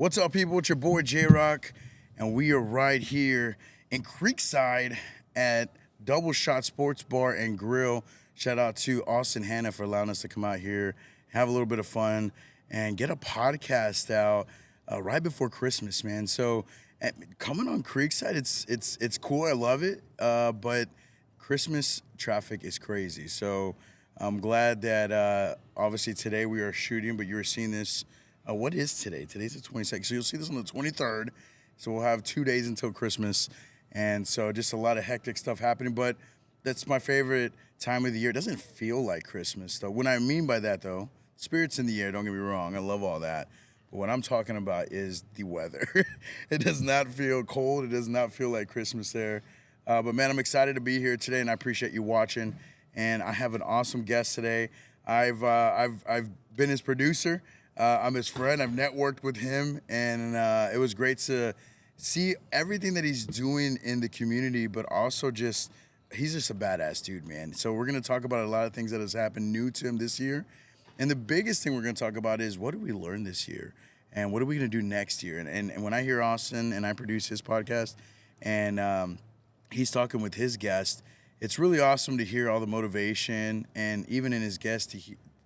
What's up, people? It's your boy JRock, and we are right here in Creekside at Double Shot Sports Bar and Grill. Shout out to Austin Hannah for allowing us to come out here, have a little bit of fun, and get a podcast out right before Christmas, man. So coming on Creekside, it's cool. I love it, but Christmas traffic is crazy. So I'm glad that obviously today we are shooting, but you're seeing this. What is today? Today's the 22nd. So you'll see this on the 23rd. So we'll have 2 days until Christmas. And so just a lot of hectic stuff happening. But that's my favorite time of the year. It doesn't feel like Christmas, though. What I mean by that, though, spirits in the air, don't get me wrong. I love all that. But what I'm talking about is the weather. It does not feel cold. It does not feel like Christmas there. But, man, I'm excited to be here today, and I appreciate you watching. And I have an awesome guest today. I've been his producer. I'm his friend. I've networked with him, and it was great to see everything that he's doing in the community, but also he's just a badass dude, man. So we're going to talk about a lot of things that has happened new to him this year. And the biggest thing we're going to talk about is what did we learn this year, and what are we going to do next year? And when I hear Austin, and I produce his podcast, and he's talking with his guest, it's really awesome to hear all the motivation, and even in his guests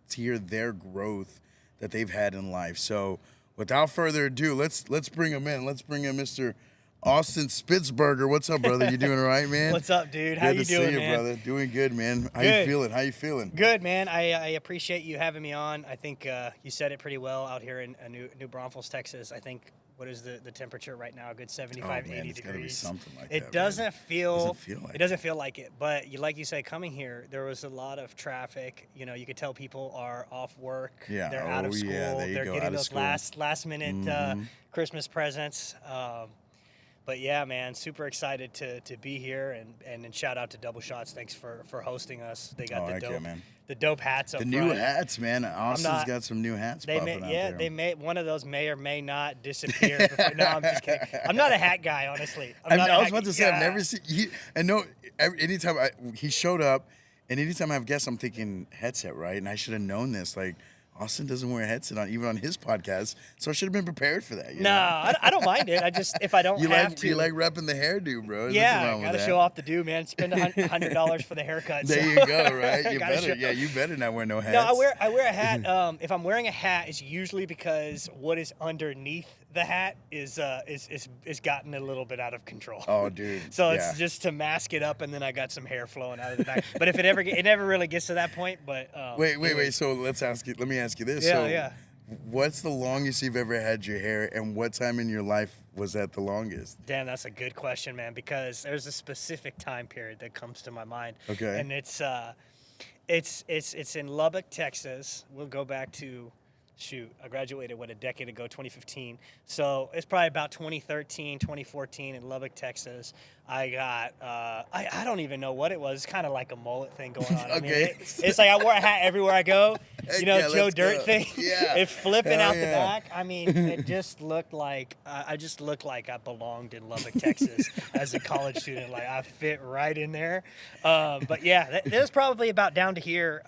to hear their growth that they've had in life. So without further ado, let's bring him in. Let's bring in Mr. Austin Spitzenberger. What's up, brother? You doing all right, man? What's up, dude? How you doing, man? Good to see you, brother. Doing good, man. How you feeling? Good, man. I appreciate you having me on. I think you said it pretty well out here in New Braunfels, Texas. I think, what is the temperature right now? A good 75, 80 degrees. Gotta be something like it that, doesn't feel like it doesn't feel like it. But like you said, coming here, there was a lot of traffic. You know, you could tell people are off work. Yeah. They're out of school. Yeah, they're getting those last minute Christmas presents. But yeah, man, super excited to be here, and shout out to Double Shots. Thanks for hosting us. They got the dope hats up front. The new hats, man. Austin's got some new hats popping out there. They may one of those may or may not disappear. No, I'm just kidding. I'm not a hat guy, honestly. I was about to say, I've never seen. Anytime he showed up, and anytime I have guests, I'm thinking headset, right? And I should have known this, like. Austin doesn't wear a headset even on his podcast, so I should have been prepared for that. I don't mind it. If I don't have to. You like repping the hairdo, bro. Yeah, gotta show off the do, man. Spend $100 for the haircut. There you go, right? You better not wear no hats. No, I wear a hat. If I'm wearing a hat, it's usually because what is underneath the hat is gotten a little bit out of control. Oh, dude. So it's just to mask it up, and then I got some hair flowing out of the back. But if it never really gets to that point. But wait. So let me ask you this. Yeah. What's the longest you've ever had your hair, and what time in your life was that the longest? Damn, that's a good question, man, because there's a specific time period that comes to my mind. Okay. And it's in Lubbock, Texas. We'll go back to I graduated a decade ago, 2015. So it's probably about 2013, 2014 in Lubbock, Texas. I got I don't even know what it was. It's kind of like a mullet thing going on. Okay. I mean, it's like I wore a hat everywhere I go. You know, Joe Dirt thing. Yeah. It's flipping out the back. I mean, it just looked like I belonged in Lubbock, Texas as a college student. Like I fit right in there. But yeah, that was probably about down to here.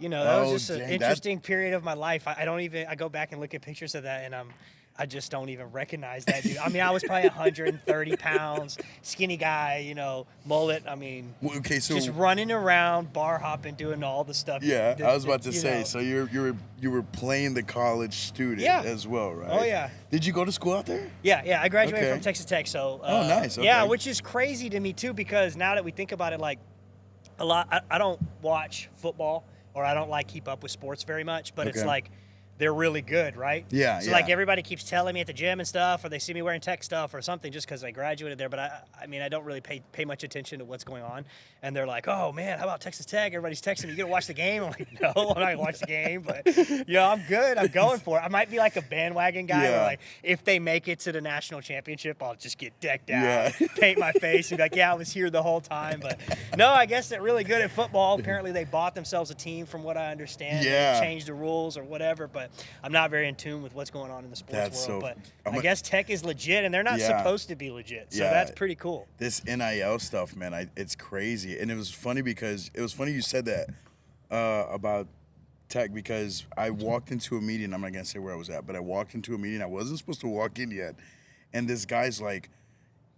That was just an interesting period of my life. I go back and look at pictures of that, and I just don't even recognize that dude. I mean, I was probably 130 pounds, skinny guy, mullet. I mean, just running around, bar hopping, doing all the stuff. Yeah, I was about to say. So you were playing the college student as well, right? Oh yeah. Did you go to school out there? Yeah. I graduated from Texas Tech. So. Nice. Okay. Yeah, which is crazy to me too, because now that we think about it, like a lot, I don't watch football. Or I don't keep up with sports very much, but it's like they're really good, right? Yeah. So like everybody keeps telling me at the gym and stuff, or they see me wearing tech stuff or something just because I graduated there. But I mean, I don't really pay much attention to what's going on. And they're like, "Oh man, how about Texas Tech? Everybody's texting me. You gonna watch the game?" I'm like, "No, I'm not gonna watch the game." But I'm good. I'm going for it. I might be like a bandwagon guy. Where like if they make it to the national championship, I'll just get decked out, paint my face, and be like, "Yeah, I was here the whole time." But no, I guess they're really good at football. Apparently, they bought themselves a team, from what I understand. Yeah. They changed the rules or whatever, but I'm not very in tune with what's going on in the sports world. But I guess Tech is legit, and they're not supposed to be legit. So that's pretty cool. This NIL stuff, man, it's crazy. And it was funny because you said that about Tech, because I walked into a meeting. I'm not gonna say where I was at, but I walked into a meeting. I wasn't supposed to walk in yet, and this guy's like,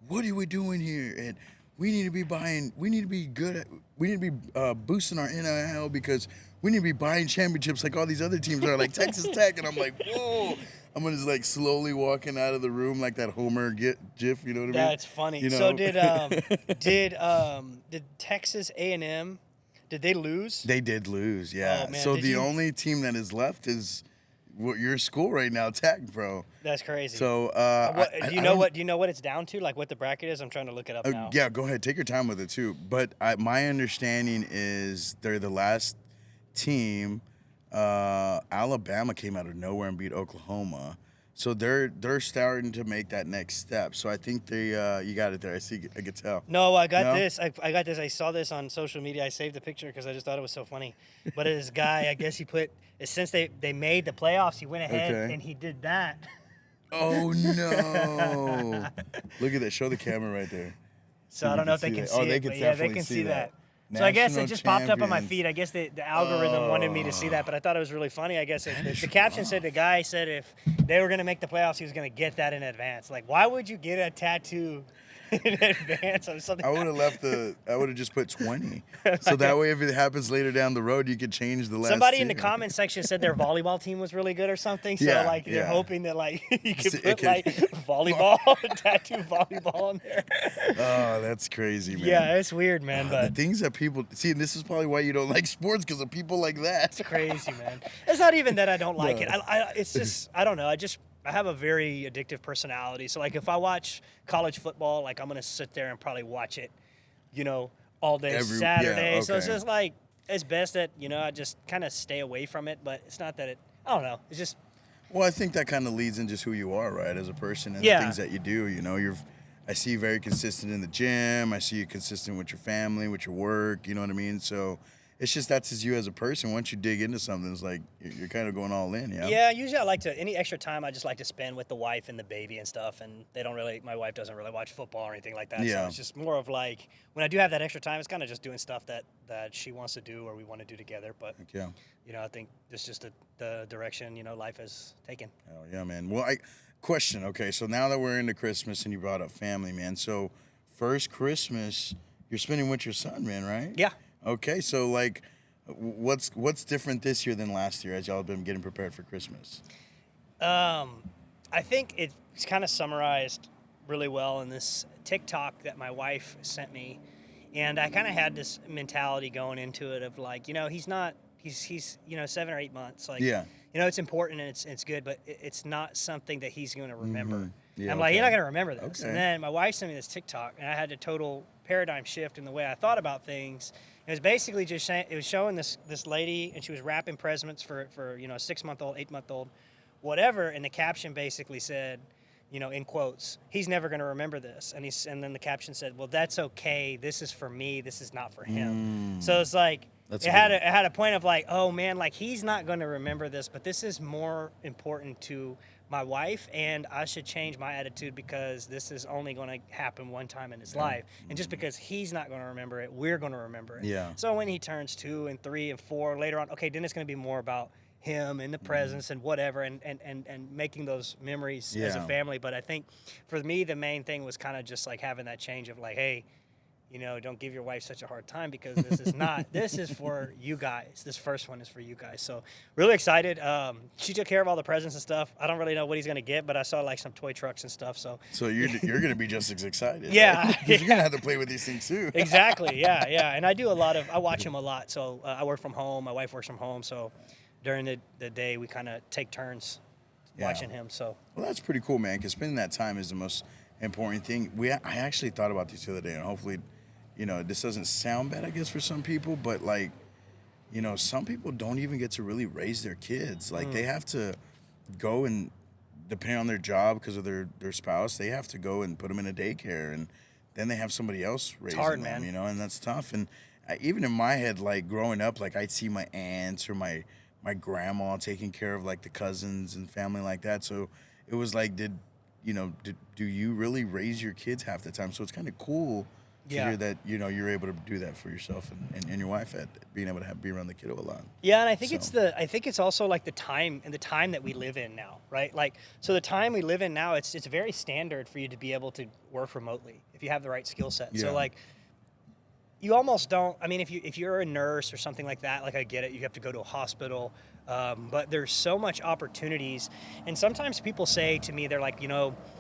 "What are we doing here?" And we need to be buying. We need to be good. We need to be boosting our NIL because we need to be buying championships like all these other teams are, like Texas Tech. And I'm like, whoa. I'm just like slowly walking out of the room like that Homer GIF. You know what I mean? That's funny. You know? So did Texas A&M? Did they lose? They did lose, yeah. Oh, man, so the only team that is left is your school right now, Tech, bro. That's crazy. So do you know what it's down to? Like what the bracket is? I'm trying to look it up now. Yeah, go ahead. Take your time with it too. But my understanding is they're the last team. Alabama came out of nowhere and beat Oklahoma. So they're starting to make that next step. So I think they you got it there. I could tell. No, I got this. I got this. I saw this on social media. I saved the picture because I just thought it was so funny. But this guy, I guess he put since they made the playoffs, he went ahead and he did that. Oh no! Look at that. Show the camera right there. So I don't know if they can see it. They can yeah, they can see that. So I guess it just popped up on my feed. I guess the algorithm wanted me to see that, but I thought it was really funny. I guess the caption said the guy said if they were going to make the playoffs, he was going to get that in advance. Like, why would you get a tattoo in advance of something? I would have I would have just put 20. So that way, if it happens later down the road, you could change the last. Somebody in the comment section said their volleyball team was really good or something. So they're hoping that you could put volleyball, tattoo volleyball on there. Oh, that's crazy, man. Yeah, it's weird, man. But the things that people see, and this is probably why you don't like sports, because of people like that. It's crazy, man. It's not even that I don't like it. It's just I don't know. I have a very addictive personality. So, like, if I watch college football, like, I'm going to sit there and probably watch it, all day Saturday. Okay. So it's just, like, it's best that, I just kind of stay away from it. But it's not that I don't know. It's just. Well, I think that kind of leads into who you are, right, as a person and the things that you do. I see you very consistent in the gym. I see you consistent with your family, with your work. You know what I mean? So it's just that's as you as a person. Once you dig into something, it's like you're kind of going all in, yeah? Yeah, usually I like to, any extra time I just like to spend with the wife and the baby and stuff, and my wife doesn't really watch football or anything like that, so it's just more of like, when I do have that extra time, it's kind of just doing stuff that she wants to do or we want to do together, but, I think it's just the direction, life has taken. Oh, yeah, man. Well, question, okay, so now that we're into Christmas and you brought up family, man, so first Christmas, you're spending with your son, man, right? Yeah. Okay, so like, what's different this year than last year as y'all have been getting prepared for Christmas? I think it's kind of summarized really well in this TikTok that my wife sent me, and I kind of had this mentality going into it of like, he's 7 or 8 months, like, it's important and it's good, but it's not something that he's going to remember. Mm-hmm. Yeah, I'm like, you're not going to remember this. Okay. And then my wife sent me this TikTok, and I had a total paradigm shift in the way I thought about things. It was basically just it was showing this lady, and she was wrapping presents for 6-month-old, 8-month-old, whatever. And the caption basically said, in quotes, he's never going to remember this. And then the caption said, well, that's okay. This is for me. This is not for him. So it's like, it had a point of like, oh man, like he's not going to remember this, but this is more important to my wife, and I should change my attitude because this is only going to happen one time in his life. And just because he's not going to remember it, we're going to remember it. Yeah. So when he turns 2 and 3 and 4 later on, okay, then it's going to be more about him and the presence and whatever, and making those memories as a family. But I think for me, the main thing was kind of just like having that change of like, hey, don't give your wife such a hard time because this is for you guys. This first one is for you guys. So really excited. She took care of all the presents and stuff. I don't really know what he's going to get, but I saw like some toy trucks and stuff. So you're going to be just as excited. Yeah. Right? You're going to have to play with these things too. Exactly. Yeah. Yeah. And I watch him a lot. So I work from home. My wife works from home. So during the day, we kind of take turns watching him. So. Well, that's pretty cool, man, because spending that time is the most important thing. I actually thought about this the other day, and hopefully this doesn't sound bad, I guess, for some people, but like, some people don't even get to really raise their kids. Like they have to go and, depending on their job because of their spouse, they have to go and put them in a daycare, and then they have somebody else raising them, man. And that's tough. And even in my head, like growing up, like I'd see my aunts or my grandma taking care of like the cousins and family like that. So it was like, do you really raise your kids half the time? So it's kind of cool. to hear that, you're able to do that for yourself and your wife, at being able to be around the kiddo a lot. Yeah, and I think it's also like the time that we live in now, right? Like, so the time we live in now, it's very standard for you to be able to work remotely if you have the right skill set. Yeah. So like, you almost don't. I mean, if you're a nurse or something like that, like I get it, you have to go to a hospital, but there's so much opportunities. And sometimes people say to me, they're like,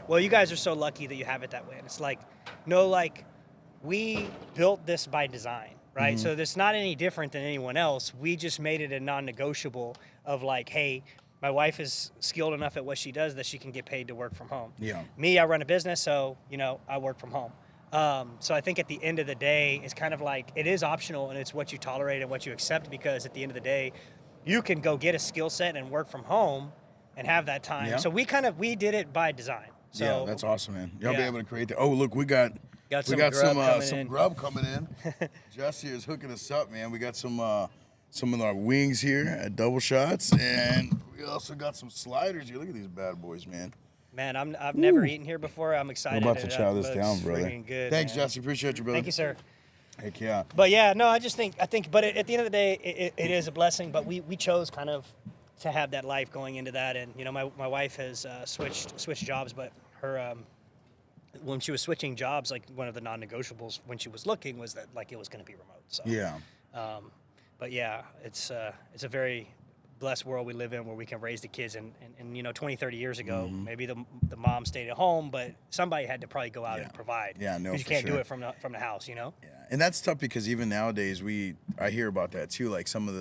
well, you guys are so lucky that you have it that way. And it's like, no, like, we built this by design, right? Mm-hmm. So it's not any different than anyone else. We just made it a non-negotiable of like, hey, my wife is skilled enough at what she does that she can get paid to work from home. Yeah. Me, I run a business, so I work from home. So I think at the end of the day, it's kind of like, it is optional and it's what you tolerate and what you accept, because at the end of the day, you can go get a skill set and work from home and have that time. Yeah. So we did it by design. So yeah, that's awesome, man. Y'all be yeah. able to create that. Oh, look, we got some grub coming in. Jesse is hooking us up, man. We got some of our wings here at Double Shots, and we also got some sliders here. Look at these bad boys, man. Man, I've never eaten here before. I'm excited. We're about to chow this down, brother. Good, Thanks, man. Jesse. Appreciate you, brother. Thank you, sir. Heck yeah. But yeah, no, I think, but at the end of the day, it is a blessing. But we chose kind of to have that life going into that, and my wife has switched jobs, but her when she was switching jobs, like one of the non-negotiables when she was looking was that like it was going to be remote. So yeah. But yeah, it's a very blessed world we live in, where we can raise the kids, and 20, 30 years ago, Mm-hmm. maybe the mom stayed at home, but somebody had to probably go out and provide. Yeah, no, 'cause you for can't do sure. it from the house, Yeah, and that's tough, because even nowadays I hear about that too. Like some of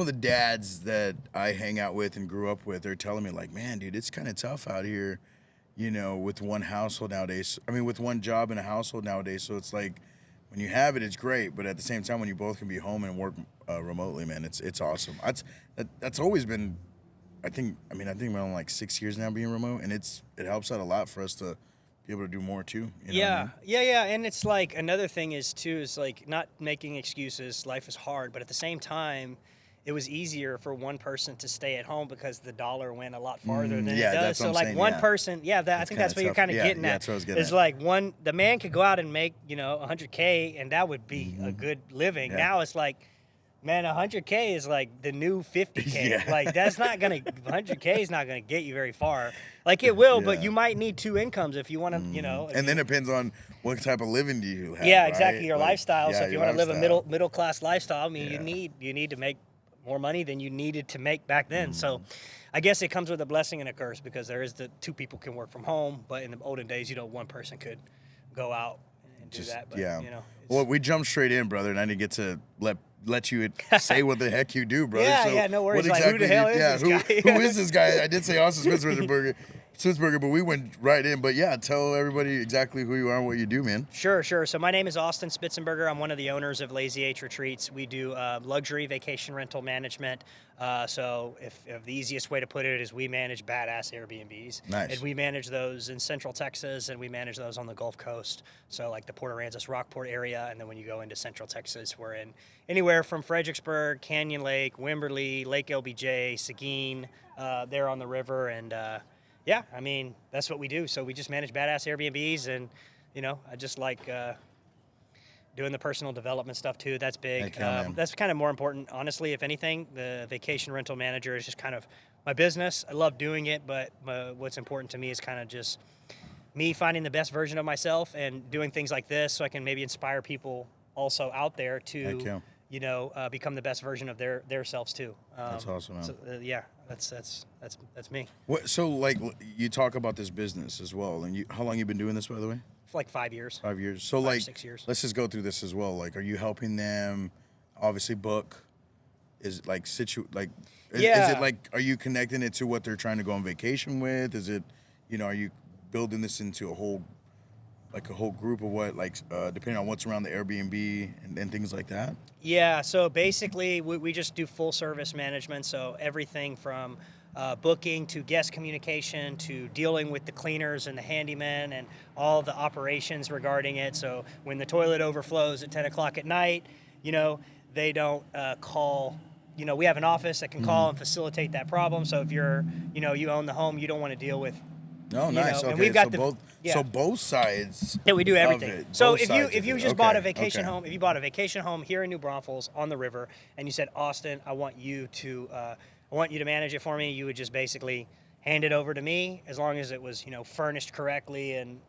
the dads that I hang out with and grew up with are telling me like, man, dude, it's kind of tough out here, with one household nowadays. I mean, with one job in a household nowadays. So it's like, when you have it, it's great, but at the same time, when you both can be home and work remotely, man, it's awesome. That's always been, I think we're on like 6 years now being remote, and it helps out a lot for us to be able to do more too. You know what I mean? Yeah, and it's like another thing is like not making excuses. Life is hard, but at the same time, it was easier for one person to stay at home because the dollar went a lot farther than it does. That's what So I'm like saying, one yeah. person, I think that's what you're kind of getting at. That's what I was getting is at. like the man could go out and make $100K, and that would be a good living. Yeah. Now it's like, man, $100K is like the new $50K. Yeah. Like $100K is not gonna get you very far. Like it will, but you might need two incomes if you want to, And then it depends on what type of living do you have. yeah, right? exactly, your Like, lifestyle. So if you your want to live a lifestyle. middle class lifestyle, I mean, Yeah. you need to make more money than you needed to make back then. So I guess it comes with a blessing and a curse, because there is the two people can work from home, but in the olden days, one person could go out and do that. But, Well, we jumped straight in, brother, and I didn't get to let you say what the heck you do, brother. Yeah, so yeah, no worries. What Like, exactly who the hell is this guy? Who is this guy? I did say Austin Spitzenberger, but we went right in. But yeah, tell everybody exactly who you are and what you do, man. Sure. So my name is Austin Spitzenberger. I'm one of the owners of Lazy H Retreats. We do luxury vacation rental management. So if the easiest way to put it is, we manage badass Airbnbs. Nice. And we manage those in Central Texas, and we manage those on the Gulf Coast. So like the Port Aransas, Rockport area. And then when you go into Central Texas, we're in anywhere from Fredericksburg, Canyon Lake, Wimberley, Lake LBJ, Seguin, there on the river. And yeah, I mean, that's what we do. So we just manage badass Airbnbs, and, I just like doing the personal development stuff too. That's big. That's kind of more important, honestly, if anything. The vacation rental manager is just kind of my business. I love doing it, but what's important to me is kind of just me finding the best version of myself and doing things like this, so I can maybe inspire people also out there to, become the best version of their selves too. That's awesome, man. So, yeah, that's me. So like, you talk about this business as well, and how long you been doing this, by the way? For like 5 years. 5 years. So 5 or like, 6 years. Let's just go through this as well. Like, are you helping them obviously book? Is it like is it like, are you connecting it to what they're trying to go on vacation with? Is it, are you building this into a whole group of what, like, depending on what's around the Airbnb and things like that? Yeah, so basically we just do full service management. So everything from booking to guest communication to dealing with the cleaners and the handymen and all the operations regarding it. So when the toilet overflows at 10 o'clock at night, they don't call. We have an office that can call and facilitate that problem. So if you're, you own the home, you don't want to deal with Oh, nice. Okay, and we've got so both sides. Yeah, we do everything. Of it. So Both if you just bought a vacation okay. home, if you bought a vacation home here in New Braunfels on the river, and you said, Austin, I want you to manage it for me, you would just basically hand it over to me as long as it was furnished correctly and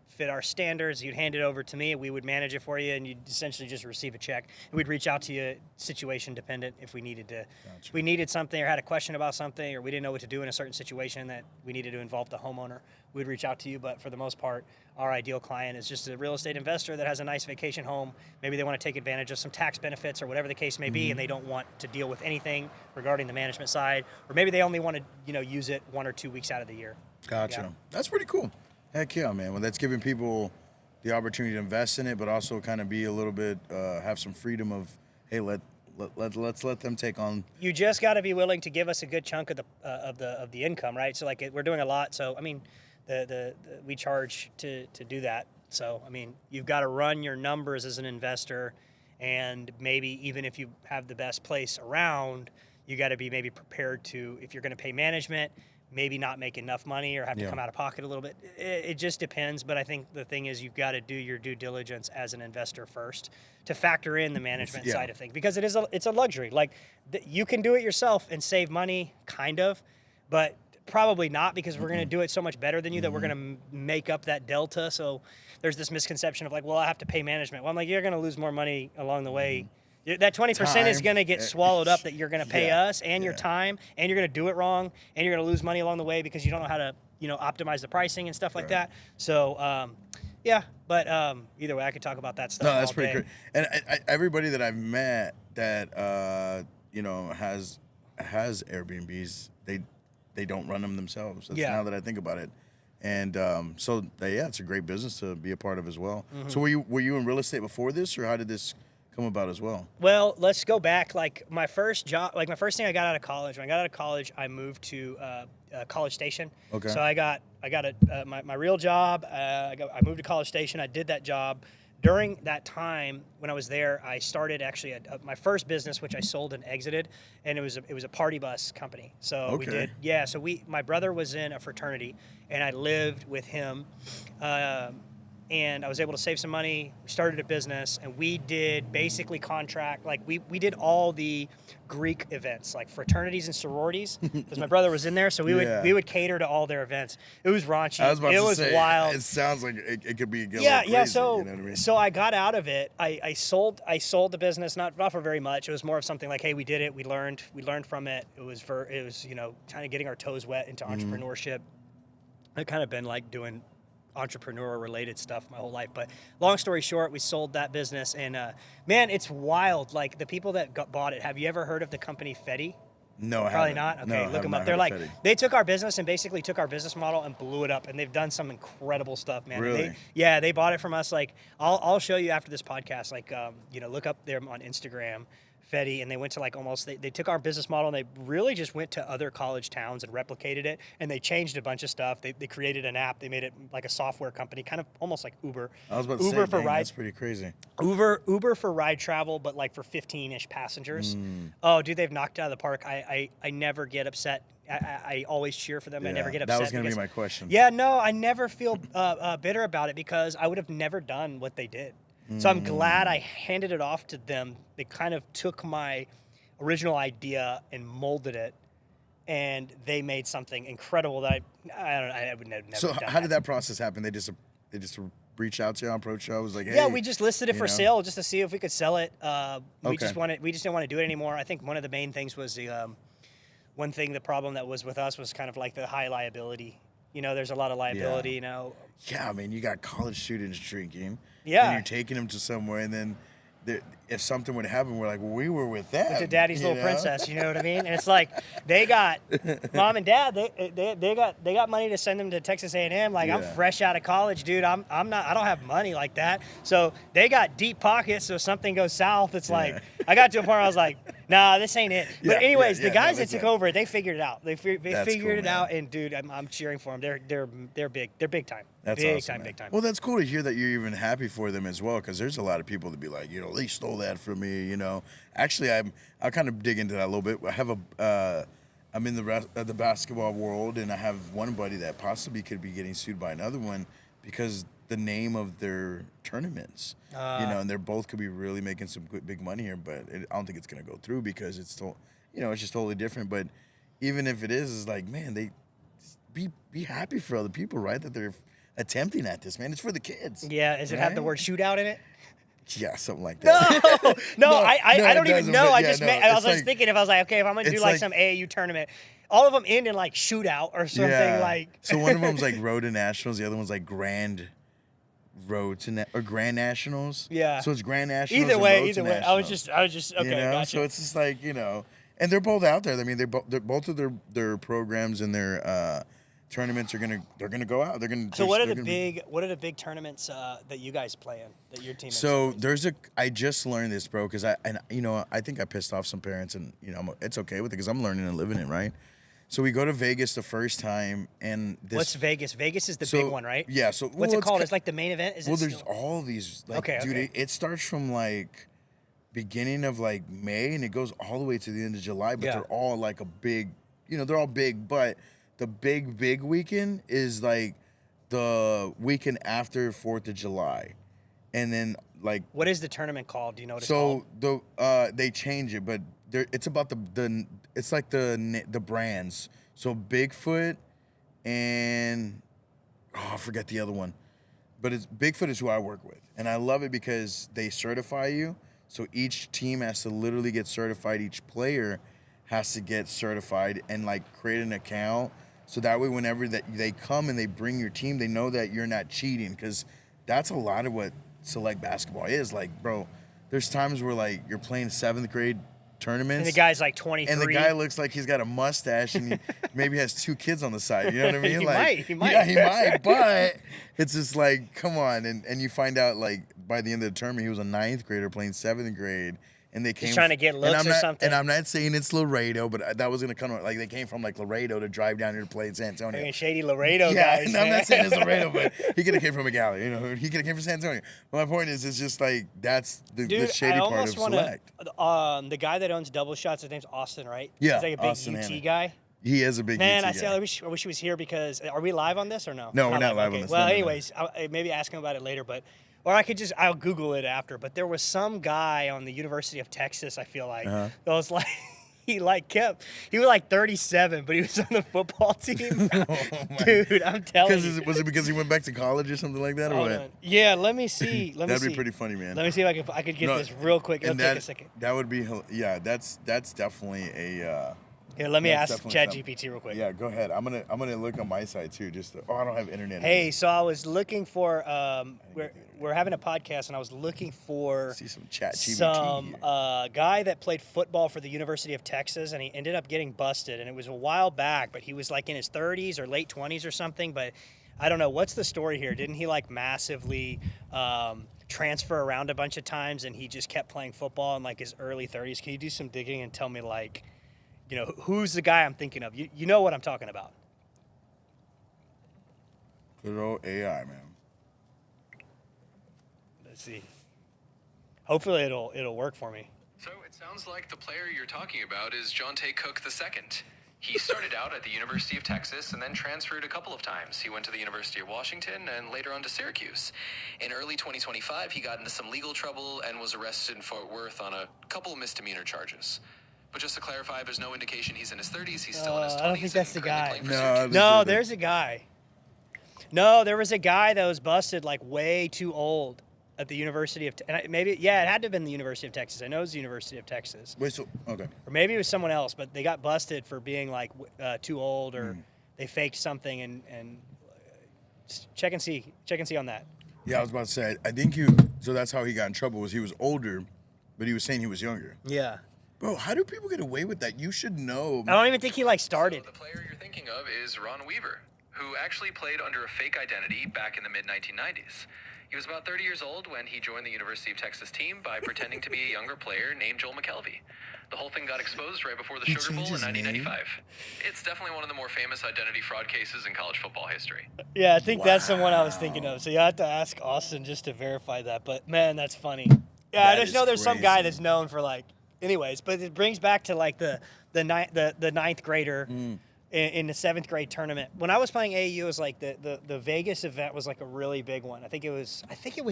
fit our standards. You'd hand it over to me, we would manage it for you, and you'd essentially just receive a check. And we'd reach out to you situation dependent if we needed to. Gotcha. If we needed something or had a question about something or we didn't know what to do in a certain situation that we needed to involve the homeowner, we'd reach out to you. But for the most part, our ideal client is just a real estate investor that has a nice vacation home. Maybe they want to take advantage of some tax benefits or whatever the case may be, and they don't want to deal with anything regarding the management side, or maybe they only want to use it 1 or 2 weeks out of the year. Gotcha. Yeah. That's pretty cool. Heck yeah, man. Well, that's giving people the opportunity to invest in it, but also kind of be a little bit, have some freedom of, hey, let's let them take on. You just got to be willing to give us a good chunk of the income, right? So like we're doing a lot. So I mean, we charge to do that. So I mean, you've got to run your numbers as an investor, and maybe even if you have the best place around, you got to be maybe prepared to, if you're going to pay management, maybe not make enough money or have to come out of pocket a little bit. It just depends. But I think the thing is you've got to do your due diligence as an investor first to factor in the management side of things, because it's a luxury. Like you can do it yourself and save money, kind of, but probably not, because we're going to do it so much better than you that we're going to make up that delta. So there's this misconception of like, well, I have to pay management. Well, I'm like, you're going to lose more money along the way. That 20% is going to get swallowed up that you're going to pay us and your time, and you're going to do it wrong, and you're going to lose money along the way because you don't know how to, optimize the pricing and stuff like that. So, but either way, I could talk about that stuff. No, that's all pretty day. great. And everybody that I've met that has Airbnbs, they don't run them themselves. That's now that I think about it. And it's a great business to be a part of as well. So were you in real estate before this, or how did this come about as well? Well, let's go back. Like my first job, like my first thing I got out of college. When I got out of college, I moved to College Station. Okay. So I got my real job. I moved to College Station. I did that job. During that time when I was there, I started actually my first business, which I sold and exited, and it was a party bus company. So my brother was in a fraternity, and I lived with him. And I was able to save some money, started a business, and we did basically contract, like we did all the Greek events, like fraternities and sororities, because my brother was in there, so we would cater to all their events. It was raunchy. It was wild. It sounds like it could be crazy, So you know what I mean? So I got out of it. I sold the business, not for very much. It was more of something like, hey, we did it, we learned from it. It was kind of getting our toes wet into entrepreneurship. I've kind of been like doing entrepreneur related stuff my whole life, but long story short, we sold that business, and man, it's wild. Like the people that bought it, have you ever heard of the company Fetty? No, I probably haven't. not. Okay, No, look them up. They're like, they took our business and basically took our business model and blew it up, and they've done some incredible stuff, man. Really? They bought it from us. Like I'll show you after this podcast. Like look up them on Instagram, Fetty, and they went to like they took our business model and they really just went to other college towns and replicated it, and they changed a bunch of stuff. They created an app. They made it like a software company, kind of almost like Uber. I was about to Uber say, for ride. That's pretty crazy. Uber for ride travel, but like for 15-ish passengers. Oh, dude, they've knocked it out of the park. I never get upset. I always cheer for them. I never get upset. That was going to be my question. Yeah, no, I never feel bitter about it, because I would have never done what they did. So I'm glad I handed it off to them. They kind of took my original idea and molded it, and they made something incredible that I would never. So how did that process happen? They just reached out to you, approached you. I was like, hey, we just listed it for sale just to see if we could sell it. We just didn't want to do it anymore. I think one of the main things was the problem that was with us was kind of like the high liability. There's a lot of liability. Yeah, man, you got college students drinking. Yeah. And you're taking them to somewhere, and then if something would happen, we're like, well, we were with them. To Daddy's Little Princess, you know what I mean? And it's like they got mom and dad. They got money to send them to Texas A&M. Like I'm fresh out of college, dude. I don't have money like that. So they got deep pockets. So if something goes south, it's like I got to a point where I was like, nah, this ain't it. But anyways, the guys that took over, they figured it out. They figured it out, and dude, I'm cheering for them. They're big. They're big time. That's awesome, big time. Well, that's cool to hear that you're even happy for them as well, because there's a lot of people that be like, they stole that from me. Actually, I'll kind of dig into that a little bit. I have I'm in the rest of the basketball world, and I have one buddy that possibly could be getting sued by another one because the name of their tournaments, and they're both could be really making some big money here, but I don't think it's gonna go through because it's it's just totally different. But even if it is, it's like, man, they be happy for other people, right? That they're attempting at this, man. It's for the kids. Yeah, does it have the word shootout in it? Yeah, something like that. No, I don't even know. I was like, thinking if I was like, okay, if I'm gonna do like some AAU tournament, all of them end in like shootout or something like. So one of them's like Road to Nationals, the other one's like Grand Road to or Grand Nationals. Yeah. So it's Grand Nationals. Either way. Nationals. I was just okay. Gotcha. So it's just like and they're both out there. I mean, they're both of their programs and their tournaments are gonna go out. They're gonna. So what are the big tournaments that you guys play in that your team? So I just learned this, bro, because I think I pissed off some parents, and it's okay with it because I'm learning and living it, right? So we go to Vegas the first time, and what's Vegas? Vegas is the big one, right? Yeah. So what's it called? It's like the main event. There's all these. Like, dude, it starts from like beginning of like May, and it goes all the way to the end of July. But they're all like a big. They're all big, but the big weekend is like the weekend after 4th of July, and then like. What is the tournament called? Do you know what it's called? So they change it, but it's about it's like the brands. So Bigfoot and I forget the other one, but Bigfoot is who I work with, and I love it because they certify you. So each team has to literally get certified. Each player has to get certified and like create an account. So that way, whenever they come and they bring your team, they know that you're not cheating, because that's a lot of what select basketball is. Like, bro, there's times where like you're playing 7th grade tournaments, and the guy's like 23, and the guy looks like he's got a mustache and he maybe has 2 kids on the side. You know what I mean? He might. Yeah, he might. But it's just like, come on, and you find out like by the end of the tournament, he was a 9th grader playing 7th grade. And they came. He's trying to get looks or something. And I'm not saying it's Laredo, but that was gonna come like they came from like Laredo to drive down here to play in San Antonio. Shady Laredo guys. Yeah, I'm not saying it's Laredo, but he could have came from a gallery. He could have came from San Antonio. But my point is, it's just like that's the shady part of select. The guy that owns Double Shots, his name's Austin, right? Yeah, he's like a big Austin UT guy. He is a big man. UT guy. I wish he was here, because are we live on this or no? No, we're not live on this. Well, anyways, maybe ask him about it later, but. Or I'll Google it after. But there was some guy on the University of Texas, I feel like, that was like, he was like 37, but he was on the football team. Dude, I'm telling you. Was it because he went back to college or something like that? Or what? Yeah, let me see. That'd be pretty funny, man. Let me see if I could get this real quick. It'll take a second. That would be, that's definitely a... Here, let me ask ChatGPT real quick. Yeah, go ahead. I'm gonna look on my side too. I don't have internet. Hey, so I was looking for we're having a podcast, and I was looking for some ChatGPT. Some guy that played football for the University of Texas, and he ended up getting busted. And it was a while back, but he was like in his 30s or late 20s or something. But I don't know, what's the story here? Didn't he like massively transfer around a bunch of times, and he just kept playing football in like his early 30s? Can you do some digging and tell me like, who's the guy I'm thinking of? You know what I'm talking about. Good old AI, man. Let's see. Hopefully it'll work for me. So it sounds like the player you're talking about is Jonte Cook II. He started out at the University of Texas and then transferred a couple of times. He went to the University of Washington and later on to Syracuse. In early 2025, he got into some legal trouble and was arrested in Fort Worth on a couple of misdemeanor charges. But just to clarify, there's no indication he's in his 30s. He's still in his 20s. I don't think that's the guy. No, there's a guy. No, there was a guy that was busted like way too old at the University of it had to have been the University of Texas. I know it was the University of Texas. Wait, so okay. Or maybe it was someone else, but they got busted for being like too old, or they faked something, and check and see on that. Yeah, I was about to say. I think so that's how he got in trouble, was he was older, but he was saying he was younger. Yeah. Bro, how do people get away with that? You should know. I don't even think he started. So the player you're thinking of is Ron Weaver, who actually played under a fake identity back in the mid-1990s. He was about 30 years old when he joined the University of Texas team by pretending to be a younger player named Joel McKelvey. The whole thing got exposed right before the Sugar Bowl in 1995. It's definitely one of the more famous identity fraud cases in college football history. Yeah, I think that's the one I was thinking of. So you have to ask Austin just to verify that. But man, that's funny. Yeah, I just know there's some guy that's known for like anyways, but it brings back to like the ninth grader in the 7th grade tournament. When I was playing AAU, it was like the Vegas event was like a really big one. I think it was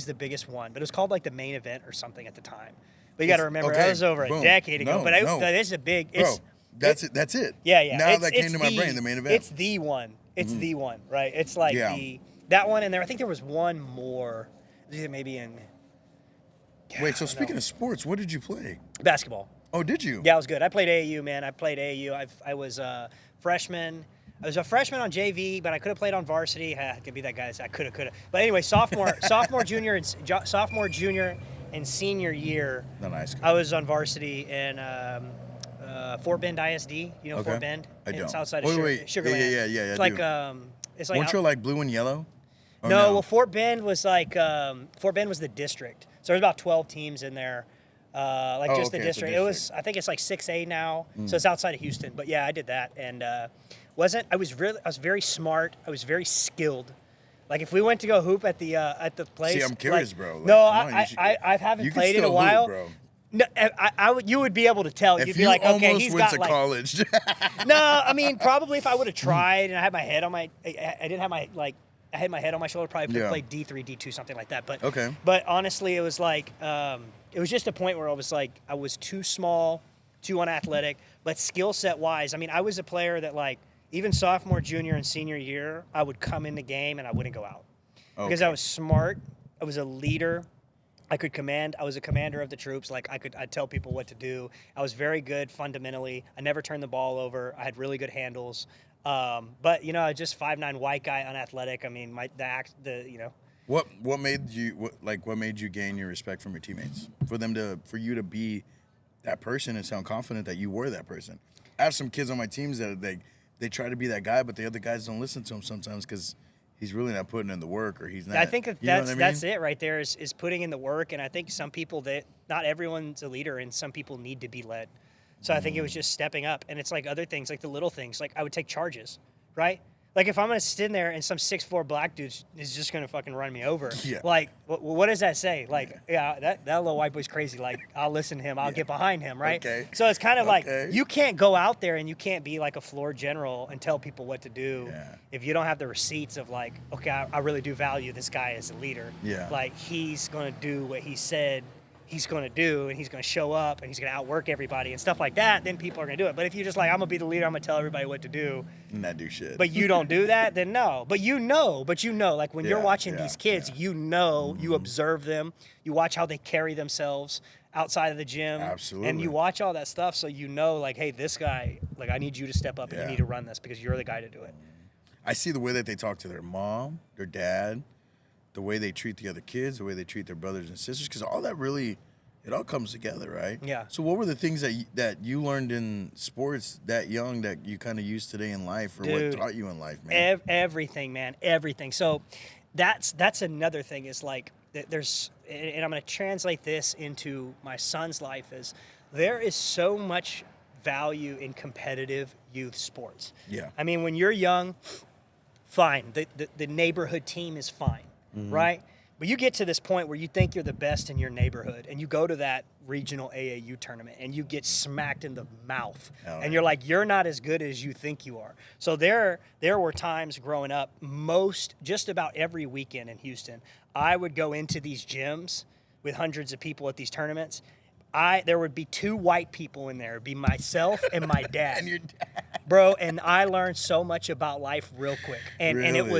the biggest one, but it was called like the main event or something at the time. But you got to remember, that was over a decade ago. But it's a big. It's, bro, that's it. That's it. Yeah, yeah. Now that came to my brain, the main event. It's the one. It's the one, right? It's like that one, and I think there was one more. Maybe in. Wait, so speaking of sports, what did you play? Basketball. Oh, did you? Yeah, I was good. I played AAU, man. I played AAU. I was a freshman. I was a freshman on JV, but I could have played on varsity. I could be that guy. I could have. But anyway, sophomore, junior, and senior year, I was on varsity in Fort Bend ISD. You know Fort Bend? I don't. It's outside of Sugar Land. Yeah. It's like it's like. Weren't you like blue and yellow? Or no, well, Fort Bend was like Fort Bend was the district. So there's about 12 teams in there. The district. It was, I think it's like 6A now, so it's outside of Houston. But yeah, I did that, and I was very smart. I was very skilled. Like if we went to go hoop at the place. See, I'm curious, bro. Like, no, I haven't played in a while. Hoop, bro. No, you would be able to tell. You'd be like, okay, he's got like. College. No, I mean probably if I would have tried and I had my head on my, I didn't have my like. I had my head on my shoulder, probably played D3, D2, something like that. But But honestly, it was like it was just a point where I was like I was too small, too unathletic. But skill set wise, I mean, I was a player that like even sophomore, junior, and senior year, I would come in the game and I wouldn't go out because I was smart. I was a leader. I could command. I was a commander of the troops. Like I'd tell people what to do. I was very good fundamentally. I never turned the ball over. I had really good handles. But just 5'9" white guy, unathletic. I mean, What made you gain your respect from your teammates? For you to be that person and sound confident that you were that person. I have some kids on my teams that they try to be that guy, but the other guys don't listen to him sometimes because he's really not putting in the work, or he's not. I think that's it right there is putting in the work, and I think some people that not everyone's a leader, and some people need to be led. So I think it was just stepping up, and it's like other things, like the little things. Like I would take charges, right? Like if I'm gonna sit in there and some 6'4" black dude is just gonna fucking run me over, like what does that say? Like that little white boy's crazy. Like I'll listen to him, I'll get behind him, right? Okay. So it's kind of like you can't go out there and you can't be like a floor general and tell people what to do if you don't have the receipts of like, okay, I really do value this guy as a leader. Yeah. Like he's gonna do what he said he's going to do, and he's going to show up, and he's going to outwork everybody and stuff like that, then people are going to do it. But if you're just like, I'm going to be the leader, I'm going to tell everybody what to do. And not do shit. But you don't do that, then no. But you know, like when you're watching these kids, you observe them, you watch how they carry themselves outside of the gym. Absolutely. And you watch all that stuff, so you know, like, hey, this guy, like, I need you to step up and you need to run this because you're the guy to do it. I see the way that they talk to their mom, their dad, the way they treat the other kids, the way they treat their brothers and sisters, because all that really, it all comes together, right? Yeah. So what were the things that you learned in sports that young that you kind of use today in life, or what taught you in life, man? Everything, man, everything. So that's another thing is like there's, and I'm going to translate this into my son's life, is there is so much value in competitive youth sports. Yeah. I mean, when you're young, fine. The neighborhood team is fine. Right? But you get to this point where you think you're the best in your neighborhood, and you go to that regional AAU tournament, and you get smacked in the mouth. And you're like, you're not as good as you think you are. So there were times growing up, just about every weekend in Houston, I would go into these gyms with hundreds of people at these tournaments. There would be 2 white people in there. It'd be myself and my dad. And your dad. Bro, and I learned so much about life real quick. And really? and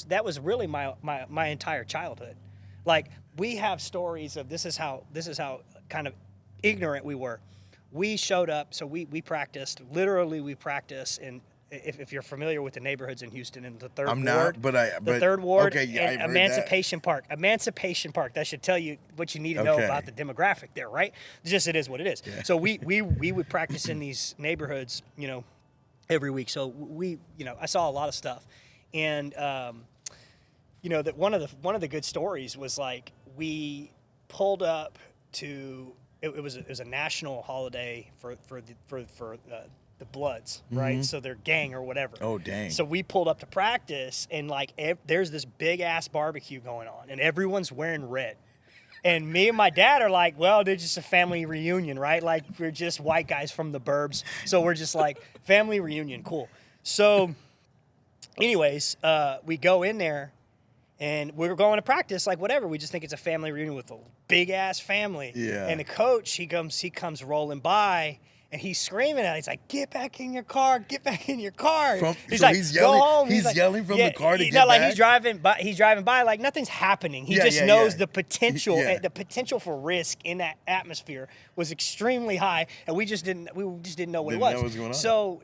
that was really my entire childhood. Like, we have stories of this is how kind of ignorant we were. We showed up, so we practiced. Literally, we practiced in, if you're familiar with the neighborhoods in Houston, in the third ward. I'm not, but the third ward, okay, yeah, Emancipation Park. Emancipation Park. That should tell you what you need to know about the demographic there, right? It is what it is. Yeah. So we would practice in these neighborhoods, every week. So I saw a lot of stuff, and that one of the good stories was like we pulled up to it was a national holiday for the Bloods, right? So their gang or whatever. Oh, dang. So we pulled up to practice, and like there's this big ass barbecue going on, and everyone's wearing red. And me and my dad are like, well, they're just a family reunion, right? Like, we're just white guys from the burbs. So we're just like, family reunion, cool. So anyways, we go in there and we're going to practice, like whatever. We just think it's a family reunion with a big ass family. Yeah. And the coach, he comes rolling by and he's screaming at it. He's like, get back in your car, get back in your car. He's like, yelling, go home. He's like, yelling from the car to get like back? he's driving by like nothing's happening. He just knows the potential, the potential for risk in that atmosphere was extremely high, and we just didn't know what it was. Know what's going on. So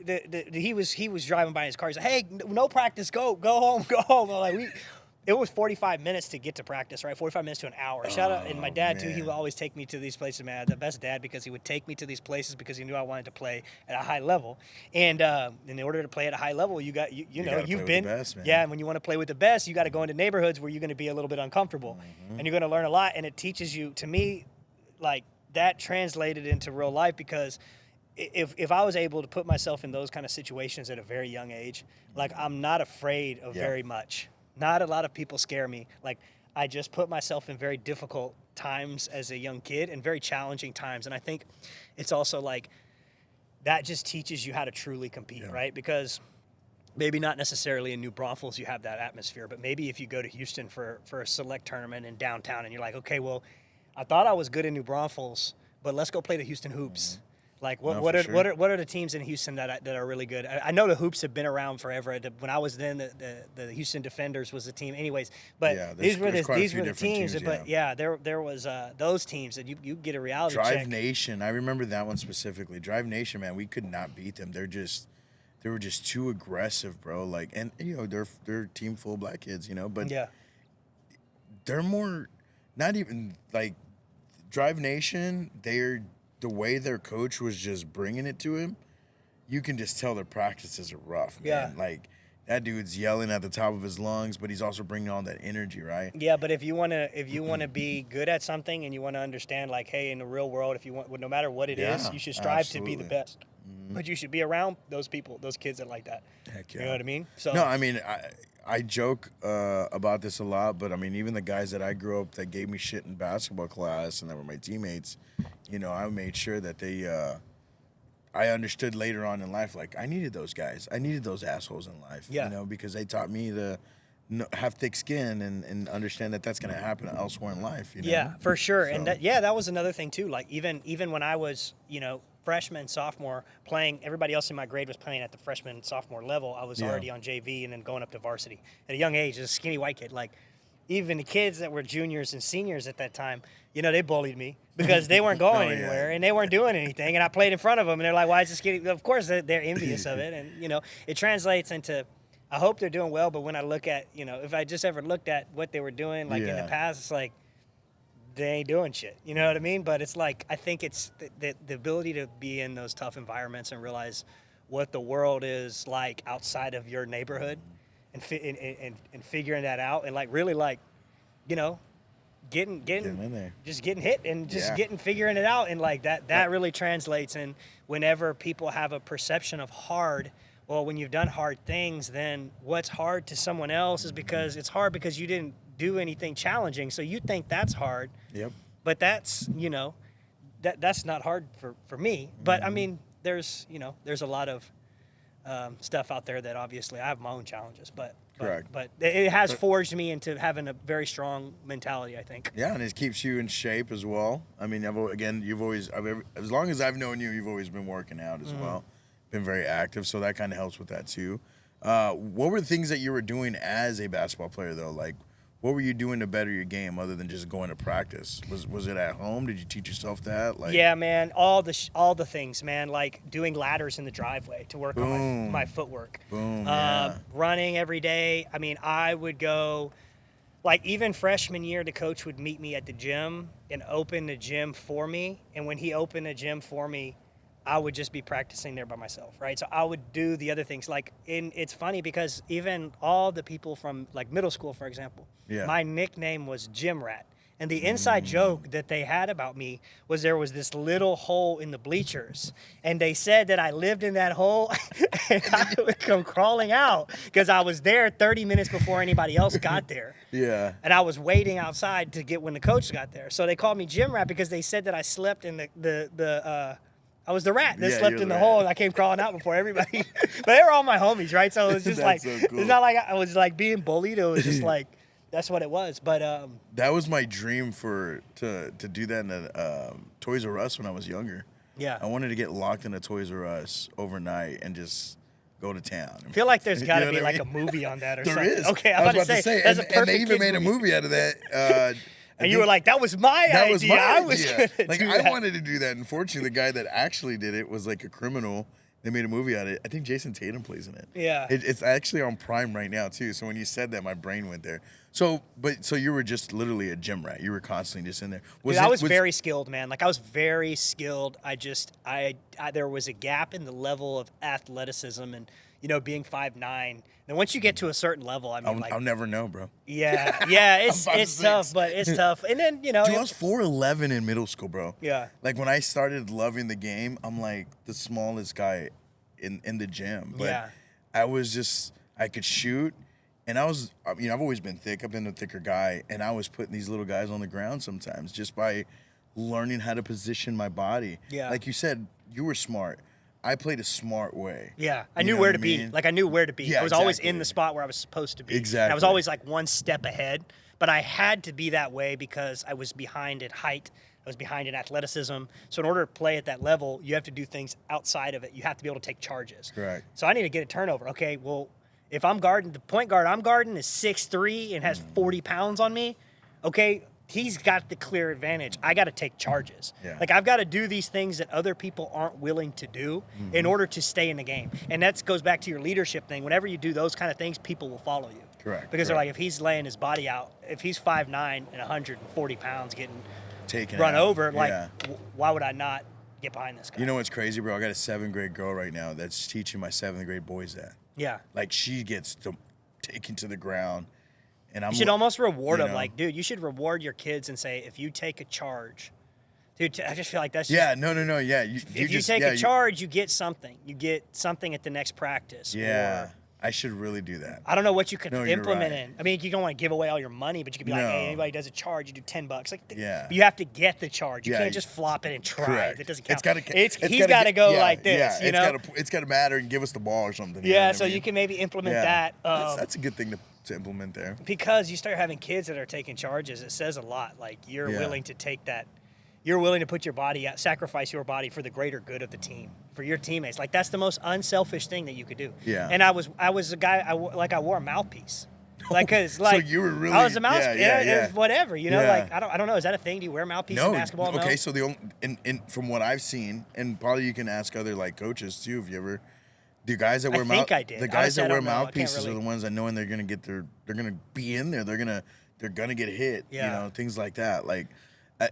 he was driving by in his car. He's like, hey, no practice, go home. I'm like, it was 45 minutes to get to practice, right? 45 minutes to an hour. Shout out. And my dad, too, he would always take me to these places, man. The best dad, because he would take me to these places because he knew I wanted to play at a high level. And in order to play at a high level, you've been. Best, man. Yeah, and when you want to play with the best, you got to go into neighborhoods where you're going to be a little bit uncomfortable. Mm-hmm. And you're going to learn a lot. And it teaches you, to me, like, that translated into real life, because if I was able to put myself in those kind of situations at a very young age, like, I'm not afraid of very much. Not a lot of people scare me. Like, I just put myself in very difficult times as a young kid and very challenging times. And I think it's also like that just teaches you how to truly compete, right? Because maybe not necessarily in New Braunfels you have that atmosphere, but maybe if you go to Houston for a select tournament in downtown and you're like, okay, well, I thought I was good in New Braunfels, but let's go play the Houston Hoops. Mm-hmm. Like, what are the teams in Houston that are really good? I know the Hoops have been around forever. When I was then, the Houston Defenders was the team. Anyways, but these were the teams. But there was those teams that you get a reality check. Drive Nation, I remember that one specifically. Drive Nation, man, we could not beat them. They were just too aggressive, bro. Like, and they're a team full of black kids, but they're more not even like Drive Nation. The way their coach was just bringing it to him, you can just tell their practices are rough, man. Yeah. Like, that dude's yelling at the top of his lungs, but he's also bringing all that energy, right? Yeah, but if you want to be good at something and you want to understand, like, hey, in the real world, if you want, no matter what it is, you should strive to be the best. Mm-hmm. But you should be around those people, those kids that like that. Heck yeah. You know what I mean? So no, I mean, I joke about this a lot, but I mean, even the guys that I grew up that gave me shit in basketball class and that were my teammates, I made sure that they, I understood later on in life, like, I needed those guys. I needed those assholes in life, because they taught me to have thick skin and understand that that's going to happen elsewhere in life, Yeah, for sure. So. And that was another thing too. Like, even when I was, freshman, sophomore, playing, everybody else in my grade was playing at the freshman, sophomore level. I was already on JV and then going up to varsity at a young age as a skinny white kid. Like, even the kids that were juniors and seniors at that time, they bullied me because they weren't going anywhere and they weren't doing anything. And I played in front of them and they're like, why is this kid? Of course, they're envious of it. And, it translates into, I hope they're doing well. But when I look at, if I just ever looked at what they were doing, like in the past, it's like, they ain't doing shit. You know what I mean? But it's like, I think it's the ability to be in those tough environments and realize what the world is like outside of your neighborhood and figuring that out and, like, really, like, getting in there. Just getting hit and just figuring it out. And, like, that really translates. And whenever people have a perception of hard, well, when you've done hard things, then what's hard to someone else is because it's hard because you didn't do anything challenging, so you think that's hard. Yep. But that's that's not hard for me. But I mean, there's a lot of stuff out there that obviously I have my own challenges, but it has forged me into having a very strong mentality, I think. Yeah, and it keeps you in shape as well. I mean, as long as I've known you, you've always been working out as well, been very active, so that kind of helps with that too. What were the things that you were doing as a basketball player though? Like, what were you doing to better your game other than just going to practice? Was it at home? Did you teach yourself that? Like, yeah, man, all the things, man. Like doing ladders in the driveway to work on my footwork. Running every day. I mean, I would go, like, even freshman year, the coach would meet me at the gym and open the gym for me. And when he opened the gym for me, I would just be practicing there by myself, right? So I would do the other things. Like, it's funny because even all the people from, like, middle school, for example, my nickname was Gym Rat. And the inside joke that they had about me was there was this little hole in the bleachers. And they said that I lived in that hole and I would come crawling out because I was there 30 minutes before anybody else got there. Yeah. And I was waiting outside to get when the coach got there. So they called me Gym Rat because they said that I slept in I was the rat that slept in the hole, and I came crawling out before everybody. But they were all my homies, right? So it was just like, so cool. It's not like I was like being bullied. It was just like, that's what it was. But that was my dream to do that in a Toys R Us when I was younger. Yeah, I wanted to get locked in a Toys R Us overnight and just go to town. I feel like there's got to be like a movie on that or something. There is. Okay, I was about to say, that's a perfect and they even made a movie out of that. And you were like, that was my idea. That was my I was idea. gonna do I that. wanted to do that. Unfortunately, the guy that actually did it was like a criminal. They made a movie out of it. I think Jason Tatum plays in it. Yeah. It's actually on Prime right now too. So when you said that, my brain went there. So you were just literally a gym rat. You were constantly just in there. I was very skilled, man. Like I was very skilled. There was a gap in the level of athleticism and, being 5'9". And once you get to a certain level, I mean, I'll never know, bro. Yeah, it's tough, but it's tough. And then, Dude, I was 4'11" in middle school, bro. Yeah. Like when I started loving the game, I'm like the smallest guy in the gym. But I could shoot. And I've always been thick. I've been a thicker guy. And I was putting these little guys on the ground sometimes just by learning how to position my body. Yeah. Like you said, you were smart. I played a smart way. Yeah, I knew where to be. Like I knew where to be. Yeah, I was always in the spot where I was supposed to be. Exactly. And I was always like one step ahead. But I had to be that way because I was behind in height. I was behind in athleticism. So in order to play at that level, you have to do things outside of it. You have to be able to take charges. Correct. So I need to get a turnover. Okay, well, if I'm guarding, the point guard I'm guarding is 6'3" and has 40 pounds on me, okay, he's got the clear advantage. I got to take charges. Yeah. Like I've got to do these things that other people aren't willing to do in order to stay in the game. And that goes back to your leadership thing. Whenever you do those kind of things, people will follow you. Correct. Because they're like, if he's laying his body out, if he's 5'9" and 140 pounds getting Taken run out. over, like, Yeah. why would I not get behind this guy? You know what's crazy, bro? I got a 7th grade girl right now that's teaching my 7th grade boys that. Yeah. Like she gets taken to the ground. And You should almost reward them. Like, dude, you should reward your kids and say, if you take a charge, dude, I just feel like that's just, Yeah, no. Yeah. if you take a charge, you get something. You get something at the next practice. Yeah. Or, I should really do that. I don't know what you could No, you're implement right. in. I mean, you don't want to give away all your money, but you could be like, No. hey, anybody does a charge, you do $10. Like, Yeah. You have to get the charge. You Yeah, can't just flop it and try. Correct. It doesn't count. He's got to go like this. Yeah, you know? it's got to matter and give us the ball or something. You know Yeah, what I so mean? you can maybe implement Yeah. that. That's a good thing to implement there. Because you start having kids that are taking charges, it says a lot. Like you're Yeah. willing to take that. You're willing to put your body out, sacrifice your body for the greater good of the team, for your teammates. Like that's the most unselfish thing that you could do. Yeah. And I was a guy. I wore a mouthpiece. Like, cause like you were really, I was a mouthpiece. yeah. It was whatever, you know. Yeah. Like I don't know. Is that a thing? Do you wear a mouthpiece in basketball? Okay, No? so from what I've seen, and probably you can ask other like coaches too, if you ever. The guys that wear I did. the guys Honestly, I that wear don't know. I can't mouthpieces really- are the ones that knowing they're gonna be in there. They're gonna get hit. Yeah. You know, things like that. Like, you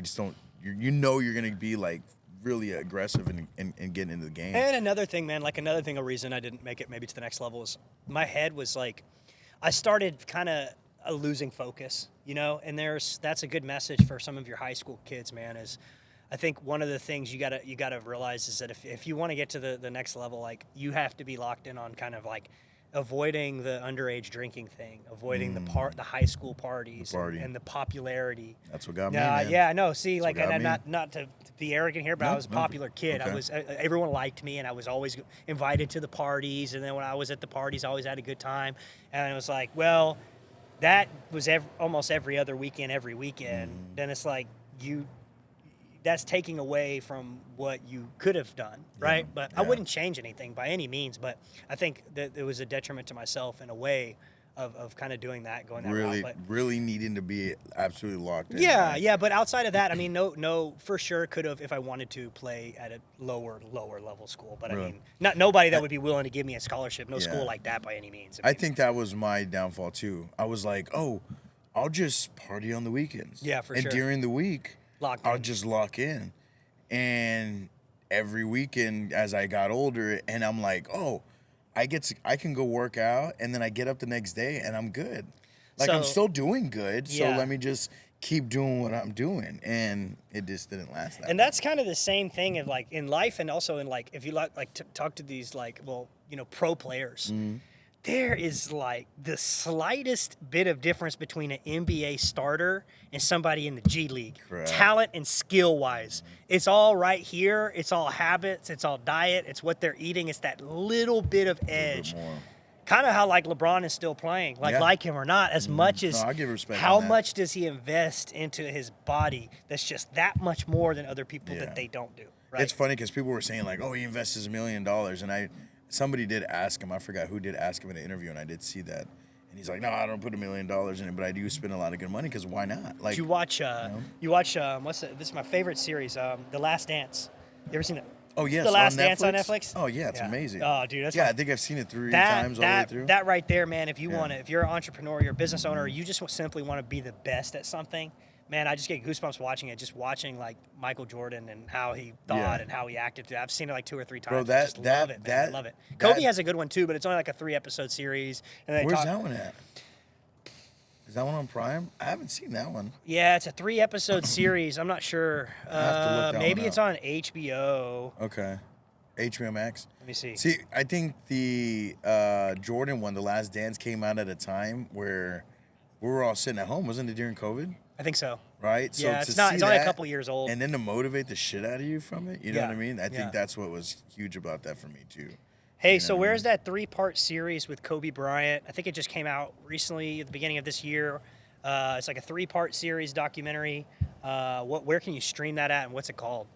just don't. You're gonna be like really aggressive and getting into the game. And another thing, man, a reason I didn't make it maybe to the next level is my head was like, I started kind of losing focus, you know, and that's a good message for some of your high school kids, man, is I think one of the things you gotta realize is that if you want to get to the next level, like you have to be locked in on kind of like avoiding the underage drinking thing, avoiding the high school parties and the popularity. That's what got me, man. Yeah, I know. See, like, what and got not to be arrogant here, but I was a popular kid. Okay. Everyone liked me, and I was always invited to the parties. And then when I was at the parties, I always had a good time. And it was like, well, that was almost every other weekend, every weekend. Then it's like that's taking away from what you could have done, right? But I wouldn't change anything by any means. But I think that it was a detriment to myself in a way of kind of doing that, going that route. But really needing to be absolutely locked in. yeah. But outside of that, I mean, no, for sure could have, if I wanted to, play at a lower level school. But Really? I mean, nobody that would be willing to give me a scholarship, no school like that by any means. I think that was my downfall too. I was like, oh, I'll just party on the weekends. Yeah, for and sure. And during the week, I'll just lock in. And every weekend as I got older, and I'm like, oh, I can go work out, and then I get up the next day and I'm good. Like, I'm still doing good, so Yeah. let me just keep doing what I'm doing. And it just didn't last that And long. that's kind of the same thing in like in life and also in like if you like to talk to these like pro players. There is like the slightest bit of difference between an NBA starter and somebody in the G League. Correct. Talent and skill wise. It's all right here. It's all habits. It's all diet. It's what they're eating. It's that little bit of edge. more. Kind of how like LeBron is still playing, like him or not, as much as I give respect how on that. much does he invest into his body that's just that much more than other people that they don't do. Right? It's funny because people were saying like, oh, he invests $1 million. And somebody did ask him, I forgot who did ask him in an interview, and I did see that. And he's like, no, I don't put $1 million in it, but I do spend a lot of good money because why not? Like, Did you watch, this is my favorite series, The Last Dance. You ever seen it? oh, yes, The Last on Dance on Netflix? Oh, yeah, it's amazing. Oh, dude, that's I think I've seen it 3 times all the way through. That right there, man, if you want to, if you're an entrepreneur, you're a business owner, you just simply want to be the best at something, man, I just get goosebumps watching it, just watching like Michael Jordan and how he thought and how he acted. I've seen it like 2 or 3 times. Bro, I just love it, man. I love it. Kobe has a good one too, but it's only like a 3-episode series. And Where's that one at? Is that one on Prime? I haven't seen that one. Yeah, it's a 3-episode series. I'm not sure. I have to look that Maybe one it's up. on HBO. Okay. HBO Max. Let me see. See, I think the Jordan one, The Last Dance, came out at a time where we were all sitting at home. Wasn't it during COVID? I think so. Right? So Yeah, to it's not. see It's only a that couple years old. And then to motivate the shit out of you from it, you know what I mean? I Yeah. think that's what was huge about that for me too. Hey, so where's that 3-part series with Kobe Bryant? I think it just came out recently at the beginning of this year. It's like a 3-part series documentary. Where can you stream that at, and what's it called?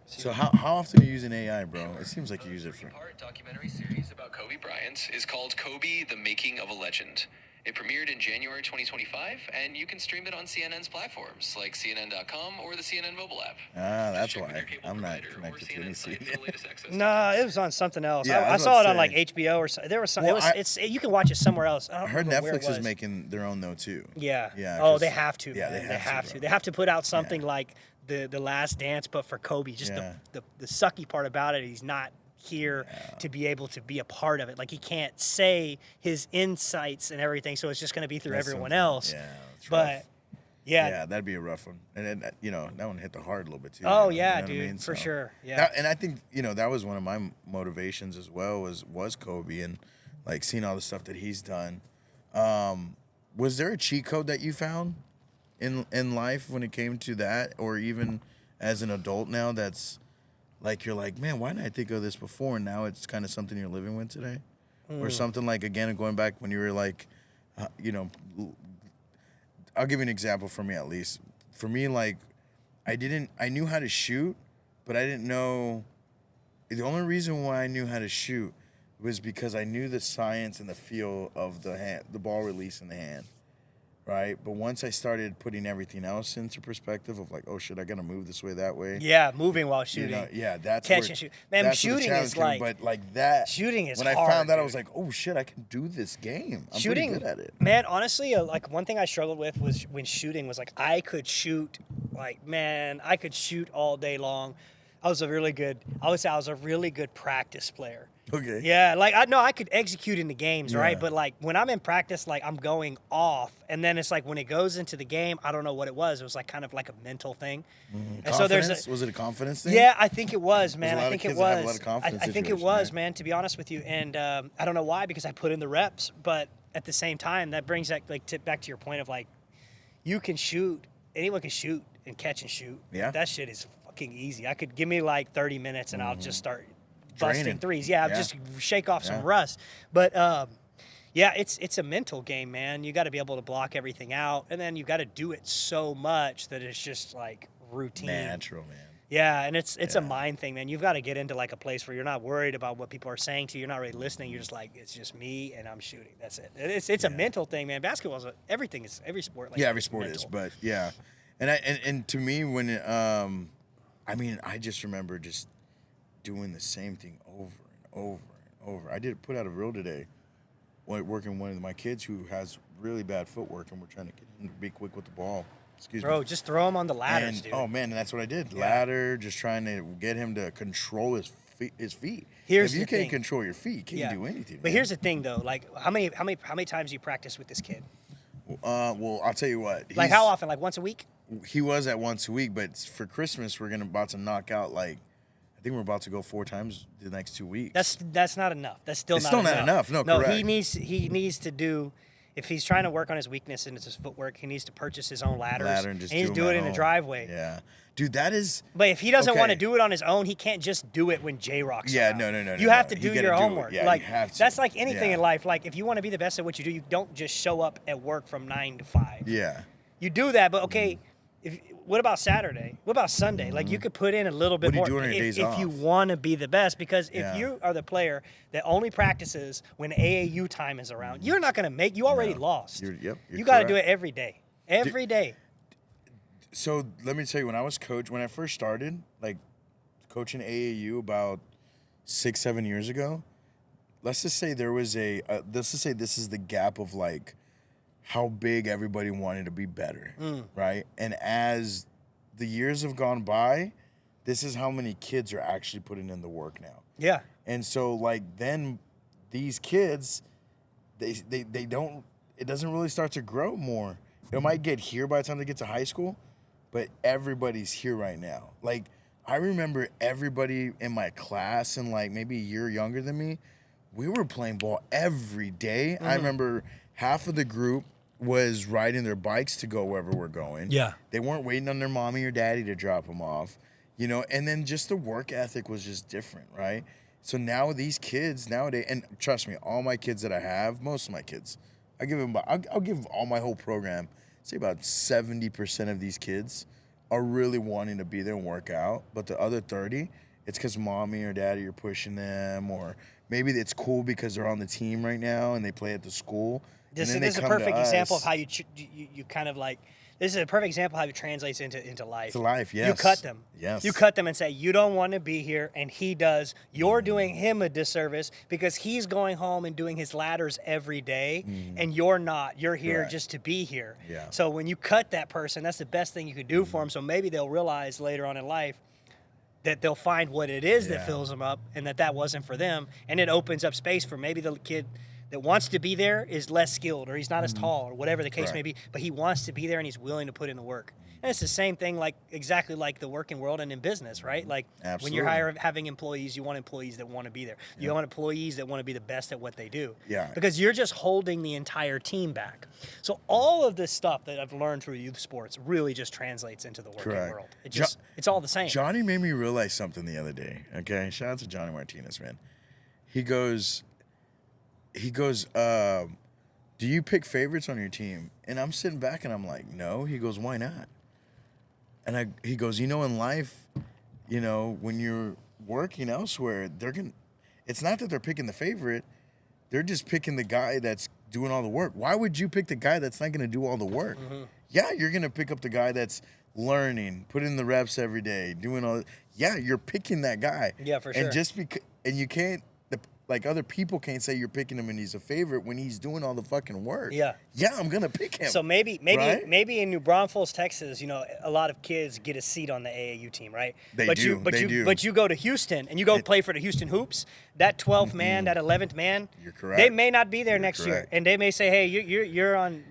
So how often are you using AI, bro? It seems like you use it for. 3-part documentary series about Kobe Bryant is called Kobe: The Making of a Legend. It premiered in January 2025, and you can stream it on CNN's platforms like CNN.com or the CNN mobile app. Ah, that's Check with why your cable I'm not provider or connected to any CNN site for the CNN. latest access. No, it was on something else. Yeah, I I was saw about it to on like say. HBO or so. There was some. Well, You can watch it somewhere else. I I heard remember where it Netflix is was. making their own though too. Yeah. Yeah. Oh, 'cause- they have to. Yeah, Man. they have to. Bro. They have to put out something like the Last Dance, but for Kobe. Just the sucky part about it, he's not here to be able to be a part of it. Like he can't say his insights and everything, so it's just going to be through That's everyone something. else. Yeah, that's but rough. yeah. That'd be a rough one. And then that one hit the heart a little bit too. Oh you know yeah, what I dude, mean? for So sure. Yeah. and I think that was one of my motivations as well. Was Kobe and like seeing all the stuff that he's done. Was there a cheat code that you found in life when it came to that, or even as an adult now? That's like you're like, man, why didn't I think of this before? And now it's kind of something you're living with today, or something like again going back when you were like, I'll give you an example for me at least. For me, like, I knew how to shoot, but I didn't know. The only reason why I knew how to shoot was because I knew the science and the feel of the ball release in the hand, right? But once I started putting everything else into perspective of like, oh shit, I gotta move this way, that way. Yeah, moving while shooting. That's Catch where, and shoot. Man, that's where the shooting challenge is came in. like- but like that. shooting is when I hard, found that, I dude. was like, oh shit, I can do this game. I'm Shooting, pretty good at it. man, honestly, like one thing I struggled with was when shooting was like I could shoot, like man, I could shoot all day long. I would say I was a really good practice player. Okay. Yeah, like I could execute in the games, right? Yeah. But like when I'm in practice, like I'm going off, and then it's like when it goes into the game, I don't know what it was. It was like kind of like a mental thing. And so Was it a confidence thing? yeah, I think it was, man. a lot I of think it kids that have a was. lot of confidence I think it situations, was, man. man. To be honest with you, and I don't know why, because I put in the reps, but at the same time, that brings that like back to your point of like, you can shoot. Anyone can shoot and catch and shoot. Yeah. That shit is fucking easy. I could give me like 30 minutes and I'll just start busting Draining. threes. Yeah, Yeah. just shake off some Yeah. rust. But yeah, it's a mental game, man. You got to be able to block everything out, and then you got to do it so much that it's just like routine. Natural, man. Yeah, and it's a mind thing, man. You've got to get into like a place where you're not worried about what people are saying to you. You're not really listening. You're just like, it's just me and I'm shooting. That's it. It's a mental thing, man. Basketball's every sport. Like, Yeah, every sport is, but yeah, and to me when I just remember just doing the same thing over and over and over. I did put out a reel today, working with one of my kids who has really bad footwork, and we're trying to get him to be quick with the ball. Excuse me. Bro, just throw them on the ladders, And, dude. oh man, and that's what I did. Ladder, just trying to get him to control his his feet. Here's if you the can't thing. control your feet, you can't do anything. But here's the thing, though. Like, how many times do you practice with this kid? Well, I'll tell you what. Like, how often? Like once a week? He was at once a week, but for Christmas we're about to knock out like. I think we're about to go 4 times the next 2 weeks. That's not enough. That's still it's not still enough. not enough. No, correct. He needs to do. If he's trying to work on his weakness and it's his footwork, he needs to purchase his own ladders. And just he's do it in the driveway. Yeah, dude, that is. But if he doesn't want to do it on his own, he can't just do it when JRock's around. No. You have to do your homework. Yeah, like you have to. That's like anything in life. Like if you want to be the best at what you do, you don't just show up at work from 9 to 5. Yeah. You do that, but okay. What about Saturday? What about Sunday? Like you could put in a little bit more. What are you doing on your days off? If you want to be the best, because if you are the player that only practices when AAU time is around, you're not going to make. You already lost. You're got to do it every day. Every day. So let me tell you, when I first started, like coaching AAU about 6-7 years ago, let's just say there was let's just say this is the gap of like how big everybody wanted to be better, right? And as the years have gone by, this is how many kids are actually putting in the work now. Yeah. And so like then these kids, they don't, it doesn't really start to grow more. It might get here by the time they get to high school, but everybody's here right now. Like I remember everybody in my class and like maybe a year younger than me, we were playing ball every day. I remember half of the group was riding their bikes to go wherever we're going. Yeah. They weren't waiting on their mommy or daddy to drop them off, and then just the work ethic was just different, right? So now these kids nowadays, and trust me, all my kids that I have, most of my kids, I'll give all my whole program, say about 70% of these kids are really wanting to be there and work out, but the other 30, it's because mommy or daddy are pushing them, or maybe it's cool because they're on the team right now and they play at the school. This is a perfect example of how you kind of like. This is a perfect example of how it translates into life. To life, yes. You cut them. Yes. You cut them and say, you don't want to be here, and he does. You're doing him a disservice because he's going home and doing his ladders every day, and you're not. You're here just to be here. Yeah. So when you cut that person, that's the best thing you could do for them. So maybe they'll realize later on in life that they'll find what it is that fills them up, and that wasn't for them, and it opens up space for maybe the kid that wants to be there is less skilled, or he's not as tall, or whatever the case may be, but he wants to be there and he's willing to put in the work. And it's the same thing, exactly like the working world and in business, right? Like when you're having employees, you want employees that want to be there. You want employees that want to be the best at what they do. Yeah. Because you're just holding the entire team back. So all of this stuff that I've learned through youth sports really just translates into the working world. It's all the same. Johnny made me realize something the other day. Okay, shout out to Johnny Martinez, man. He goes, do you pick favorites on your team? And I'm sitting back and I'm like, no. He goes, why not? And he goes, in life, when you're working elsewhere, it's not that they're picking the favorite. They're just picking the guy that's doing all the work. Why would you pick the guy that's not going to do all the work? Yeah, you're going to pick up the guy that's learning, putting in the reps every day, doing all. Yeah, you're picking that guy. Yeah, for sure. And you can't. Like other people can't say you're picking him and he's a favorite when he's doing all the fucking work. Yeah, I'm gonna pick him. So maybe in New Braunfels, Texas, a lot of kids get a seat on the AAU team, right? They But you go to Houston and you go play for the Houston Hoops. That 12th man, that 11th man, you're correct. They may not be there next year, and they may say, hey, you're on.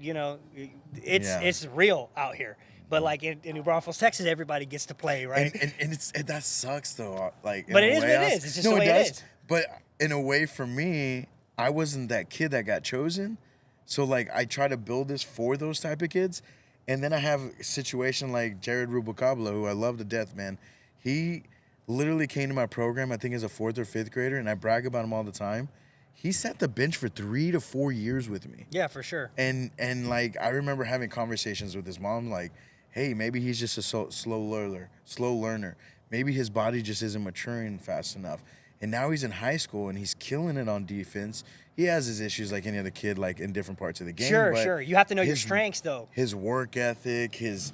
It's real out here. But like in New Braunfels, Texas, everybody gets to play, right? And that sucks though. Like, but it is what it is. It's just the way it is. But in a way, for me, I wasn't that kid that got chosen. So, like, I try to build this for those type of kids. And then I have a situation like Jared Rubicabla, who I love to death, man. He literally came to my program, I think as a 4th or 5th grader, and I brag about him all the time. He sat the bench for 3 to 4 years with me. Yeah, for sure. And like, I remember having conversations with his mom, like, hey, maybe he's just a slow learner. Maybe his body just isn't maturing fast enough. And now he's in high school and he's killing it on defense. He has his issues like any other kid, like in different parts of the game. Sure. You have to know your strengths, though. His work ethic, his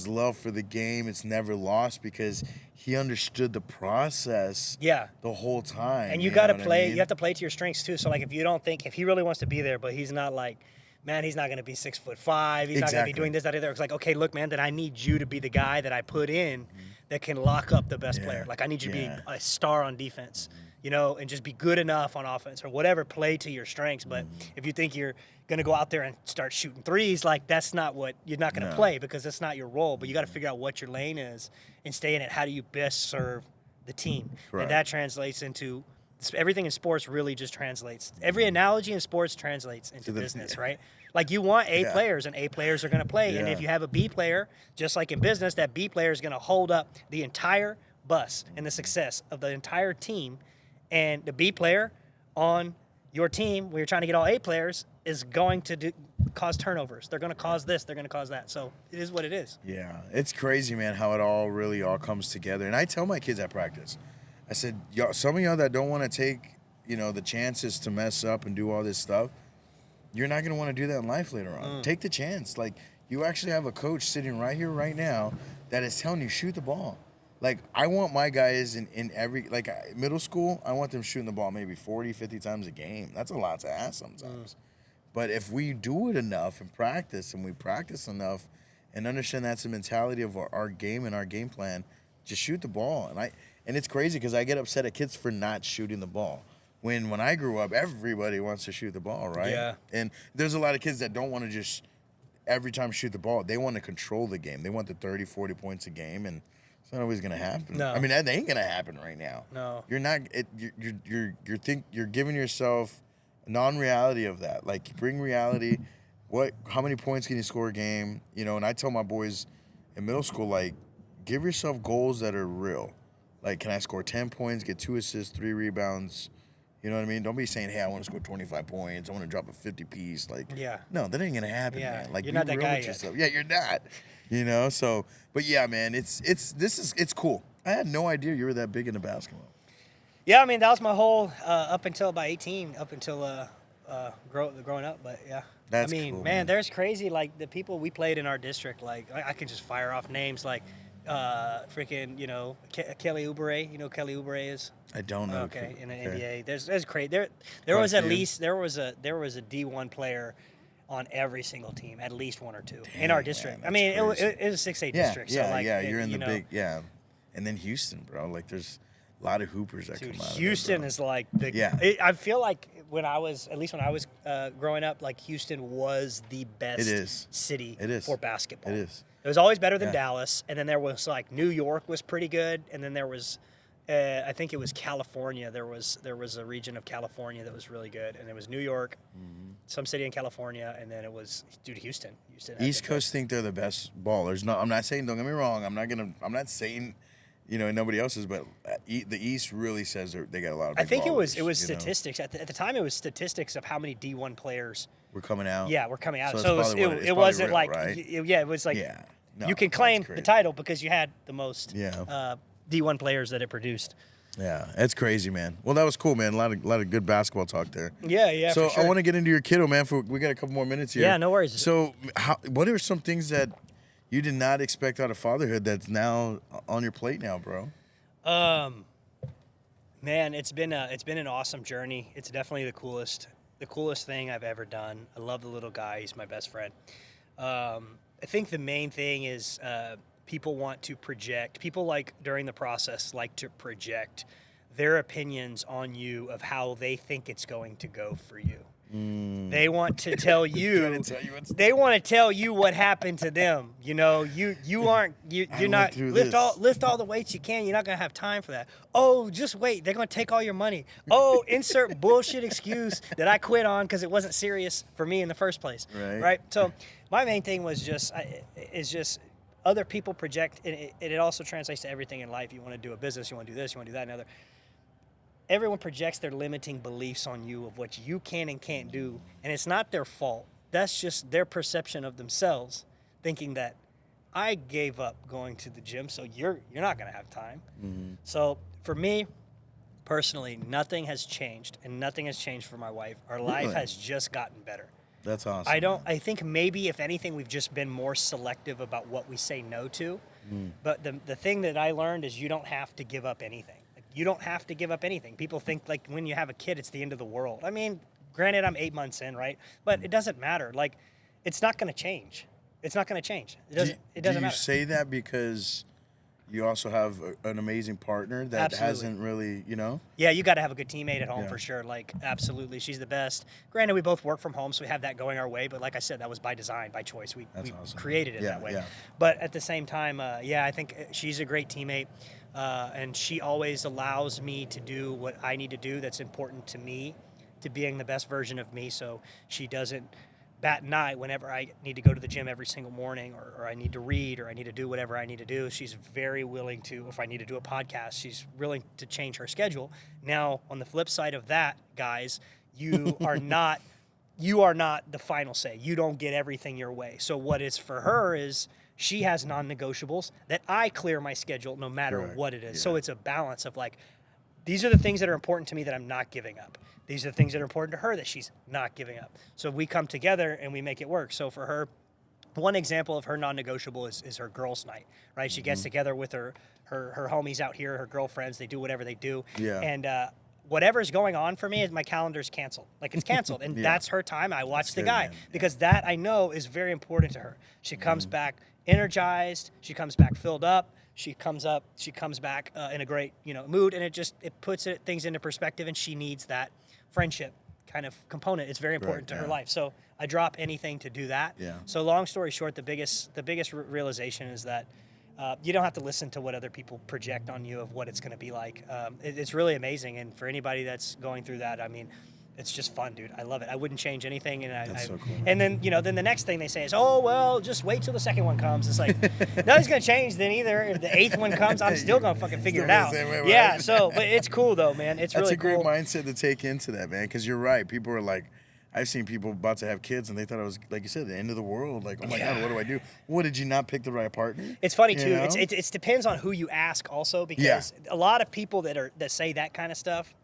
love for the game, it's never lost because he understood the process the whole time. And you got to play. You have to play to your strengths, too. So, like, if he really wants to be there, but he's not, like, man, he's not going to be 6'5". He's not going to be doing this, that, other. It's like, okay, look, man, then I need you to be the guy that I put in that can lock up the best player. Like, I need you to be a star on defense, you know, and just be good enough on offense or whatever, play to your strengths. But if you think you're going to go out there and start shooting threes, like, that's not what you're not going to play, because that's not your role. But you got to figure out what your lane is and stay in it. How do you best serve the team? Correct. And that translates into everything in sports. Really just translates. Every analogy in sports translates into business, right? Like, you want A players, and A players are going to play. And if you have a B player, just like in business, that B player is going to hold up the entire bus and the success of the entire team. And the B player on your team, where you're trying to get all A players, is going to cause turnovers. They're going to cause this. They're going to cause that. So it is what it is. Yeah, it's crazy, man, how it all comes together. And I tell my kids at practice, I said, y'all, some of y'all that don't want to take, you know, the chances to mess up and do all this stuff, you're not going to want to do that in life later on. Take the chance. Like, you actually have a coach sitting right here, right now, that is telling you, shoot the ball. Like, I want my guys in every, like, middle school, I want them shooting the ball maybe 40, 50 times a game. That's a lot to ask sometimes. But if we do it enough and we practice enough and understand that's the mentality of our game and our game plan, just shoot the ball. And it's crazy because I get upset at kids for not shooting the ball. When I grew up, everybody wants to shoot the ball, right? Yeah. And there's a lot of kids that don't want to just every time shoot the ball. They want to control the game. They want the 30, 40 points a game, and it's not always going to happen. No. I mean, that ain't going to happen right now. No. You're not. You're giving yourself a non-reality of that. Like, bring reality. How many points can you score a game? You know, and I tell my boys in middle school, like, give yourself goals that are real. Like, can I score 10 points, get 2 assists, 3 rebounds? You know what I mean? Don't be saying, hey, I want to score 25 points. I want to drop a 50-piece. Like, no, that ain't going to happen, man. Like, you're not that real guy with yet. yourself. Yeah, you're not. You know, so, but yeah, man, it's cool. I had no idea you were that big into basketball. Yeah, I mean, that was my whole, up until about 18, up until growing up, but yeah. That's I mean, cool, man, there's crazy, like, the people we played in our district, like, I could just fire off names, like, freaking, you know, Kelly Oubre. You know who Kelly Oubre is? I don't know. Okay, in the NBA. There's crazy. There was at least there was a D1 player on every single team, at least one or two in our district. Man, I mean, it was a 6A yeah, district. Yeah, so like, you're in the big, and then Houston, bro. Like, there's a lot of hoopers that come out. Houston of there, is like the. I feel like when I was growing up, like, Houston was the best city for basketball. It is. It was always better than Dallas, and then there was, like, New York was pretty good, and then there was, I think it was California. There was a region of California that was really good, and it was New York, some city in California, and then it was Houston. East Coast think they're the best ballers. No, I'm not saying. Don't get me wrong. I'm not saying, you know, nobody else's, but the East really says they got a lot of. Big I think ballers, it was statistics at the time. It was statistics of how many D1 players were coming out. Yeah, we're coming out. So it wasn't real, like right? it was like No, you can claim the title because you had the most D1 players that it produced. Yeah, it's crazy, man. Well, that was cool, man. A lot of good basketball talk there. Yeah. So for sure. I want to get into your kiddo, man. We got a couple more minutes here. Yeah, no worries. So, what are some things that you did not expect out of fatherhood that's now on your plate now, bro? Man, it's been an awesome journey. It's definitely the coolest thing I've ever done. I love the little guy. He's my best friend. I think the main thing is people want to project. People, like, during the process, like to project their opinions on you of how they think it's going to go for you. They want to tell you. They want to tell you what happened to them. You know, you're not lift all the weights you can. You're not gonna have time for that. Oh, just wait. They're gonna take all your money. Oh, insert bullshit excuse that I quit on because it wasn't serious for me in the first place. Right. So my main thing was just other people project, and it also translates to everything in life. You want to do a business. You want to do this. You want to do that. Another. Everyone projects their limiting beliefs on you of what you can and can't do, and it's not their fault. That's just their perception of themselves, thinking that I gave up going to the gym, so you're not going to have time. So for me, personally, nothing has changed, and nothing has changed for my wife. Our life has just gotten better. That's awesome. I think maybe, if anything, we've just been more selective about what we say no to. But the thing that I learned is you don't have to give up anything. You don't have to give up anything. People think, like, when you have a kid, it's the end of the world. I mean, Granted, I'm 8 months in, right? But it doesn't matter. Like, it's not going to change. It's not going to change. It doesn't Do you matter. say that because you also have an amazing partner that Absolutely. hasn't really, Yeah, you got to have a good teammate at home Yeah. for sure. Like, absolutely. She's the best. Granted, we both work from home, so we have that going our way. But like I said, that was by design, by choice. We awesome. created it that way. Yeah. But at the same time, I think she's a great teammate. And she always allows me to do what I need to do that's important to me, to being the best version of me. So she doesn't bat an eye whenever I need to go to the gym every single morning, or I need to read, or I need to do whatever I need to do. She's very willing to, if I need to do a podcast, she's willing to change her schedule. Now, on the flip side of that, guys, you are not the final say. You don't get everything your way. So what is for her is she has non-negotiables that I clear my schedule no matter Correct. what it is. Yeah. So it's a balance of like, these are the things that are important to me that I'm not giving up. These are the things that are important to her that she's not giving up. So we come together and we make it work. So for her, one example of her non-negotiable is her girls' night, right? She gets together with her homies out here, her girlfriends. They do whatever they do. Yeah. And whatever's going on for me, my calendar's canceled. Like, it's canceled. And Yeah. that's her time. I watch That's the good, guy man. Yeah. because that I know is very important to her. She comes back energized. She comes back filled up. She comes back in a great, mood, and it puts things into perspective, and she needs that friendship kind of component. It's very important to her yeah. life. So I drop anything to do that. Yeah. So long story short, the biggest realization is that you don't have to listen to what other people project on you of what it's going to be like. It's really amazing, and for anybody that's going through that, I mean, it's just fun, dude. I love it. I wouldn't change anything. And That's so cool. And then, then the next thing they say is, oh, well, just wait till the second one comes. It's like, nothing's going to change then either. If the 8th one comes, I'm still going to fucking figure it out. Same way, right? Yeah, but it's cool, though, man. It's That's really a great cool. mindset to take into that, man, because you're right. People are like, I've seen people about to have kids, and they thought it was, like you said, the end of the world. Like, oh, my God, what do I do? What, did you not pick the right partner? It's funny, You too. know? It depends on who you ask also, because a lot of people that say that kind of stuff,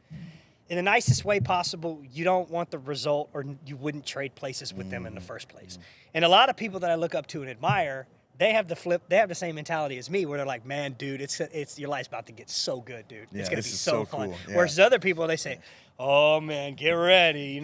in the nicest way possible, you don't want the result, or you wouldn't trade places with them in the first place. And a lot of people that I look up to and admire, they have the same mentality as me, where they're like, man, dude, it's your life's about to get so good, dude. Yeah, it's gonna be this is so so fun. cool. Yeah. Whereas other people, they say, oh man, get ready,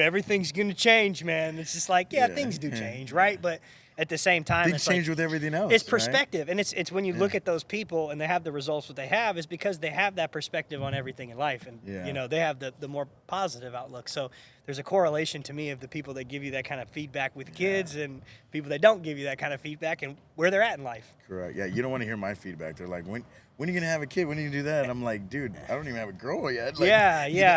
everything's gonna change, man. It's just like, yeah, things do change, right? But at the same time, Things it's change like, with everything else. it's right? perspective, and it's when you look at those people and they have the results that they have, is because they have that perspective on everything in life, and they have the more positive outlook. So there's a correlation to me of the people that give you that kind of feedback with kids and people that don't give you that kind of feedback and where they're at in life. Correct. Yeah, you don't want to hear my feedback. They're like, when are you gonna have a kid? When are you gonna do that? And I'm like, dude, I don't even have a girl yet. Like,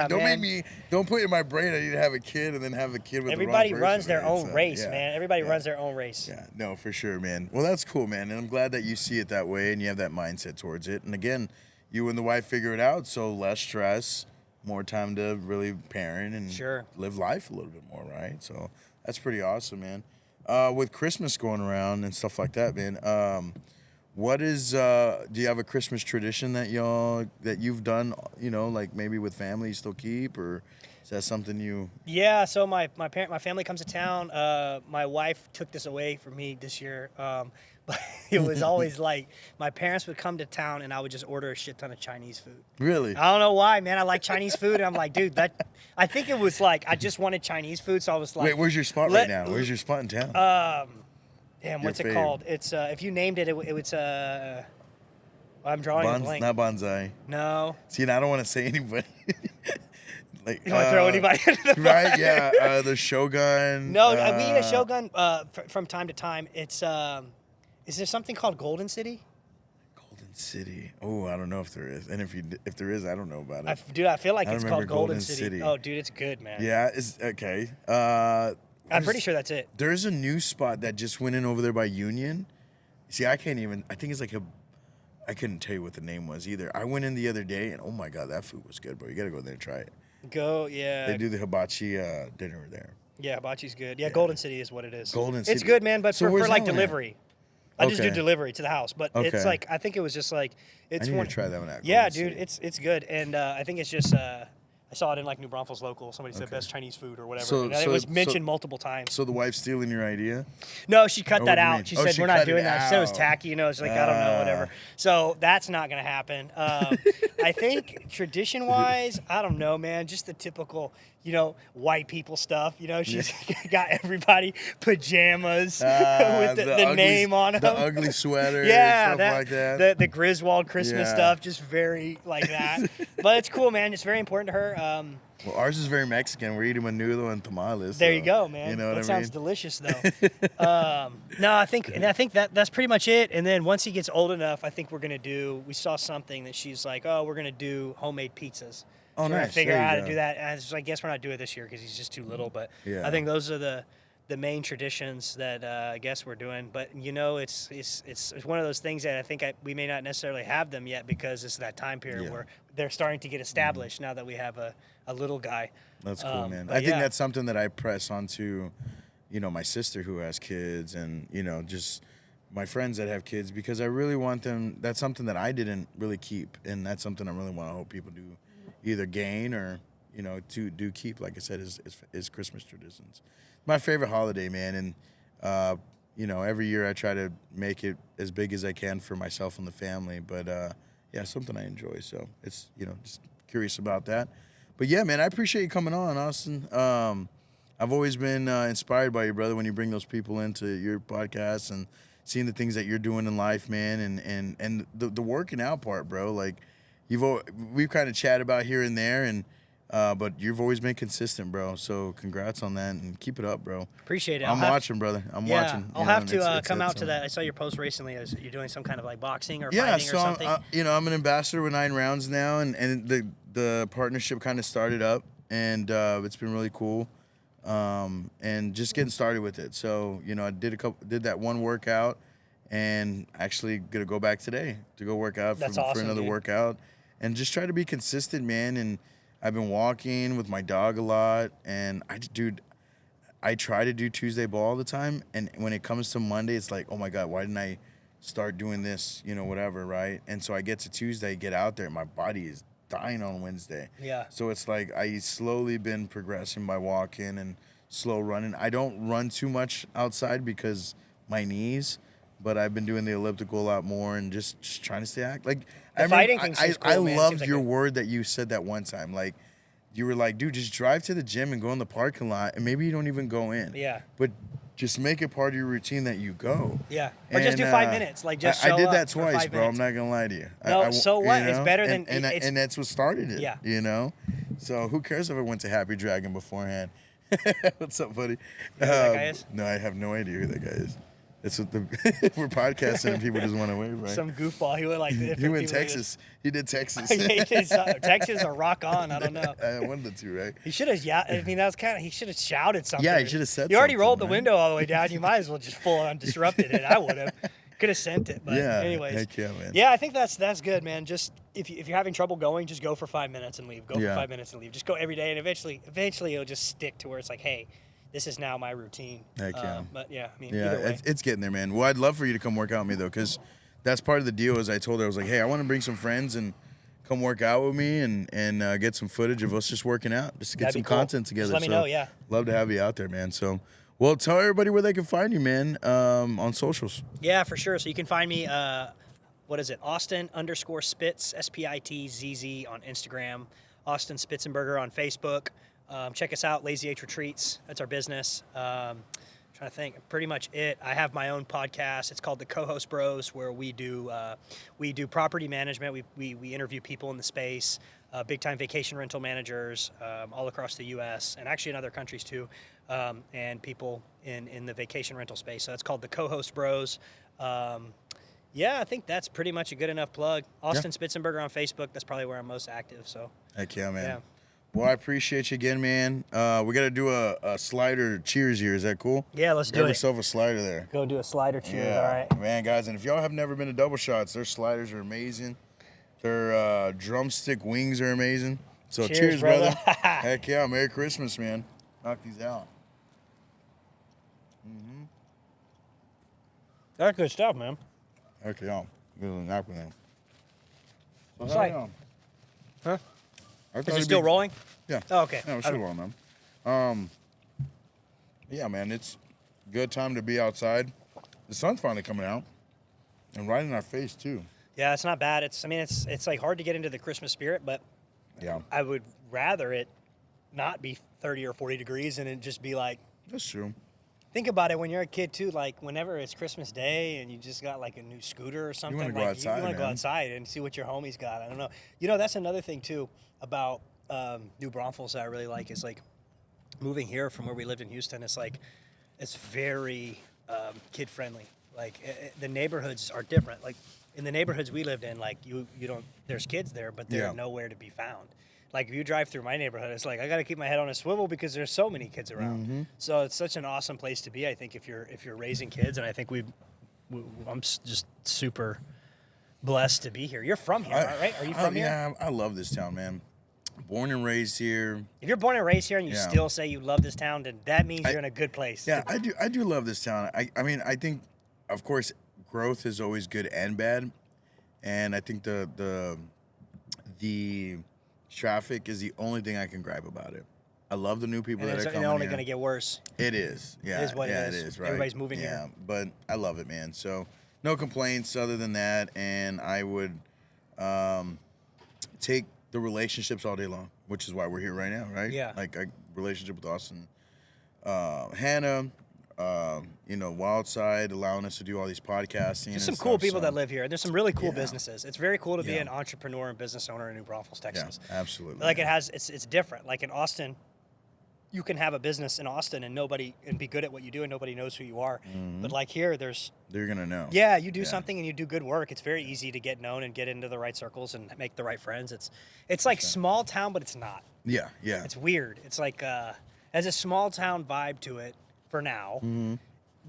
Don't man. Don't put in my brain I need to have a kid and then have a kid with Everybody the wrong runs person, their right? own So, race, yeah, man. Everybody yeah. runs their own race. Yeah, no, for sure, man. Well, that's cool, man. And I'm glad that you see it that way and you have that mindset towards it. And again, you and the wife figure it out, so less stress, more time to really parent and live life a little bit more, right? So that's pretty awesome, man. With Christmas going around and stuff like that, man, what is, do you have a Christmas tradition that you've done, like maybe with family you still keep, or is that something you? Yeah, so my family comes to town. My wife took this away from me this year. But it was always like my parents would come to town and I would just order a shit ton of Chinese food. Really? I don't know why, man. I like Chinese food. And I'm like, dude, I think it was like I just wanted Chinese food. So I was like, wait, where's your spot right now? Where's your spot in town? Damn, what's it called? It's if you named it, it's I'm drawing a blank. Not bonsai. No. See, and I don't want to say anybody. Like, You want to throw anybody into the fire? Right? Yeah. The Shogun. No, we eat a Shogun from time to time. It's is there something called Golden City? Golden City. Oh, I don't know if there is. And if there is, I don't know about it. Dude, I feel like I it's remember called Golden Golden City. City. Oh, dude, it's good, man. Yeah, it's okay. I'm pretty sure that's it. There's a new spot that just went in over there by Union. See, I think it's like I couldn't tell you what the name was either. I went in the other day and oh my God, that food was good, bro. You got to go there and try it. Yeah. They do the hibachi dinner there. Yeah, hibachi's good. Yeah, Golden City is what it is. Golden It's City. good, man, but So for where's like that one at? delivery. I just do Okay. delivery to the house, but it's Okay. I think it was just like, it's I need one. to try that one out. Yeah, Golden dude, City. it's good, and I think it's just I saw it in like New Braunfels local. Somebody said best Chinese food or whatever. So- and so- it was so- mentioned multiple times. So the wife's stealing your idea? No, she cut Or that what do you mean? out. She Oh, said, she we're cut not it doing that. She said it was out. tacky. You know, it's like, I don't know, whatever. So that's not going to happen. I think tradition-wise, I don't know, man. Just the typical, you know, white people stuff. You know, she's got everybody pajamas with the ugly, name on them. The ugly sweater, Yeah, stuff like that. The Griswold Christmas Yeah. stuff, just very like that. But it's cool, man. It's very important to her. Well, ours is very Mexican. We're eating menudo and tamales. There so, you go, man. You know what that I sounds mean? delicious, though. No, I think that's pretty much it. And then once he gets old enough, I think we saw something that she's like, oh, we're gonna do homemade pizzas. Oh, We're gonna nice. figure There out you how to go. do that. And I guess we're not doing it this year because he's just too little. But Yeah. I think those are the main traditions that I guess we're doing. But you know, it's one of those things that I think we may not necessarily have them yet because it's that time period Yeah. where they're starting to get established now that we have a little guy. That's cool, man. but I think yeah. that's something that I press onto, you know, my sister who has kids and, you know, just my friends that have kids because I really want them. That's something that I didn't really keep. And that's something I really want to hope people do either gain or, you know, do keep, like I said, is Christmas traditions. My favorite holiday, man. And, you know, every year I try to make it as big as I can for myself and the family. But, yeah, something I enjoy. So it's, you know, just curious about that. But, yeah, man, I appreciate you coming on, Austin. I've always been inspired by you, brother, when you bring those people into your podcast and seeing the things that you're doing in life, man, and the working out part, bro. Like, we've kind of chatted about here and there, and but you've always been consistent, bro. So congrats on that, and keep it up, bro. Appreciate it. I'm watching, brother. I'm watching. I'll you know, have and to it's come out to something. that. I saw your post recently. You're doing some kind of like boxing or Yeah, fighting so or something. you know, I'm an ambassador with 9 Rounds now, and the partnership kind of started up, and it's been really cool, and just getting started with it. So you know, I did that one workout, and actually gonna go back today to go work out That's for awesome, another dude. workout, and just try to be consistent, man. And I've been walking with my dog a lot, and I try to do Tuesday ball all the time, and when it comes to Monday, it's like, oh my God, why didn't I start doing this, you know, whatever, right? And so I get to Tuesday, get out there, and my body is dying on Wednesday. Yeah. So it's like I slowly been progressing by walking and slow running. I don't run too much outside because my knees, but I've been doing the elliptical a lot more and just trying to stay active. Like fighting thing seems cool, I man. It loved seems like your word that you said that one time. Like you were like, dude, just drive to the gym and go in the parking lot, and maybe you don't even go in. Yeah. But just make it part of your routine that you go. Yeah. Or just do 5 minutes. Like just show I did up that for twice, 5 bro. minutes. I'm not gonna lie to you. No, so what? It's better than- and it's- that's what started it. Yeah. You know. So who cares if I went to Happy Dragon beforehand? What's up, buddy? You know who that guy is? No, I have no idea who that guy is. It's what we're podcasting and people just want to wave, right? Some goofball. He went like He went Texas. He did Texas. Texas or rock on. I don't know. One of the two, right? He should have. Yeah, I mean, that was kind of. He should have shouted something. Yeah, he should have said You already something, rolled the right? window all the way down. You might as well just full on disrupted it. I would have. Could have sent it. But Yeah, anyways. heck yeah, man. Yeah, I think that's good, man. Just if you're having trouble going, just go for 5 minutes and leave. Go Yeah. for 5 minutes and leave. Just go every day, and eventually it'll just stick to where it's like, hey, this is now my routine. Heck yeah. But yeah, I mean, Yeah, either way. it's getting there, man. Well, I'd love for you to come work out with me, though, because that's part of the deal. As I told her, I was like, hey, I want to bring some friends and come work out with me and get some footage of us just working out, just to get That'd some be cool. content together. Just let me So, know, yeah. Love to have you out there, man. So, well, tell everybody where they can find you, man, on socials. Yeah, for sure. So you can find me, what is it? Austin_Spitz, SPITZZ on Instagram. Austin Spitzenberger on Facebook. Check us out, Lazy H Retreats. That's our business. Trying to think, pretty much it. I have my own podcast. It's called the Co-Host Bros, where we do property management. We interview people in the space, big time vacation rental managers all across the U.S. and actually in other countries too, and people in the vacation rental space. So it's called the Co-Host Bros. Yeah, I think that's pretty much a good enough plug. Austin Spitzenberger on Facebook. That's probably where I'm most active. So. Heck yeah, man. Yeah. Well, I appreciate you again, man. We got to do a slider cheers here. Is that cool? Yeah, let's do Grab it. yourself a slider there. Go do a slider cheers. Yeah, All right. man, guys, and if y'all have never been to Double Shots, their sliders are amazing. Their drumstick wings are amazing. So cheers, brother. Heck yeah, Merry Christmas, man. Knock these out. That's good stuff, man. Heck yeah, good knock with them. So It's how like- y'all? Huh? I thought Is it it'd still be- rolling? Yeah. Oh, okay. Yeah, we're still rolling, man. Yeah, man, it's good time to be outside. The sun's finally coming out, and right in our face too. Yeah, it's not bad. It's like hard to get into the Christmas spirit, but Yeah, I would rather it not be 30 or 40 degrees and it just be like, that's true. think about it when you're a kid too, like whenever it's Christmas Day and you just got like a new scooter or something, wanna go like outside, you want to go man. outside and see what your homies got. I don't know. You know, that's another thing too about New Braunfels that I really like is like moving here from where we lived in Houston. It's like, it's very kid friendly. Like the neighborhoods are different. Like in the neighborhoods we lived in, like you don't, there's kids there, but they're Yeah. nowhere to be found. Like if you drive through my neighborhood, it's like I got to keep my head on a swivel because there's so many kids around. Mm-hmm. So it's such an awesome place to be. I think if you're raising kids, and I think I'm just super blessed to be here. You're from here, right? Are you from here? Yeah, I love this town, man. Born and raised here. If you're born and raised here and you Yeah. still say you love this town, then that means you're in a good place. Yeah, I do love this town. I mean, I think, of course, growth is always good and bad, and I think the traffic is the only thing I can gripe about it. I love the new people And that it's are coming only here. going to get worse. It is. Yeah. It is what it yeah, is. it is, right? Everybody's moving yeah, here. But I love it, man. So no complaints other than that. And I would take the relationships all day long, which is why we're here right now, right? Yeah. Like a relationship with Austin, Hannah, Wildside, allowing us to do all these podcasting. There's some and cool stuff, people so- that live here. There's some really cool Yeah. businesses. It's very cool to be Yeah. an entrepreneur and business owner in New Braunfels, Yeah, Texas. absolutely. Like it's different. Like in Austin, you can have a business in Austin and be good at what you do and nobody knows who you are. But like here, there's They're going to know. yeah, you do something and you do good work. It's very easy to get known and get into the right circles and make the right friends. It's like small town, but it's not. Yeah, yeah. It's weird. It's like has a small town vibe to it for now,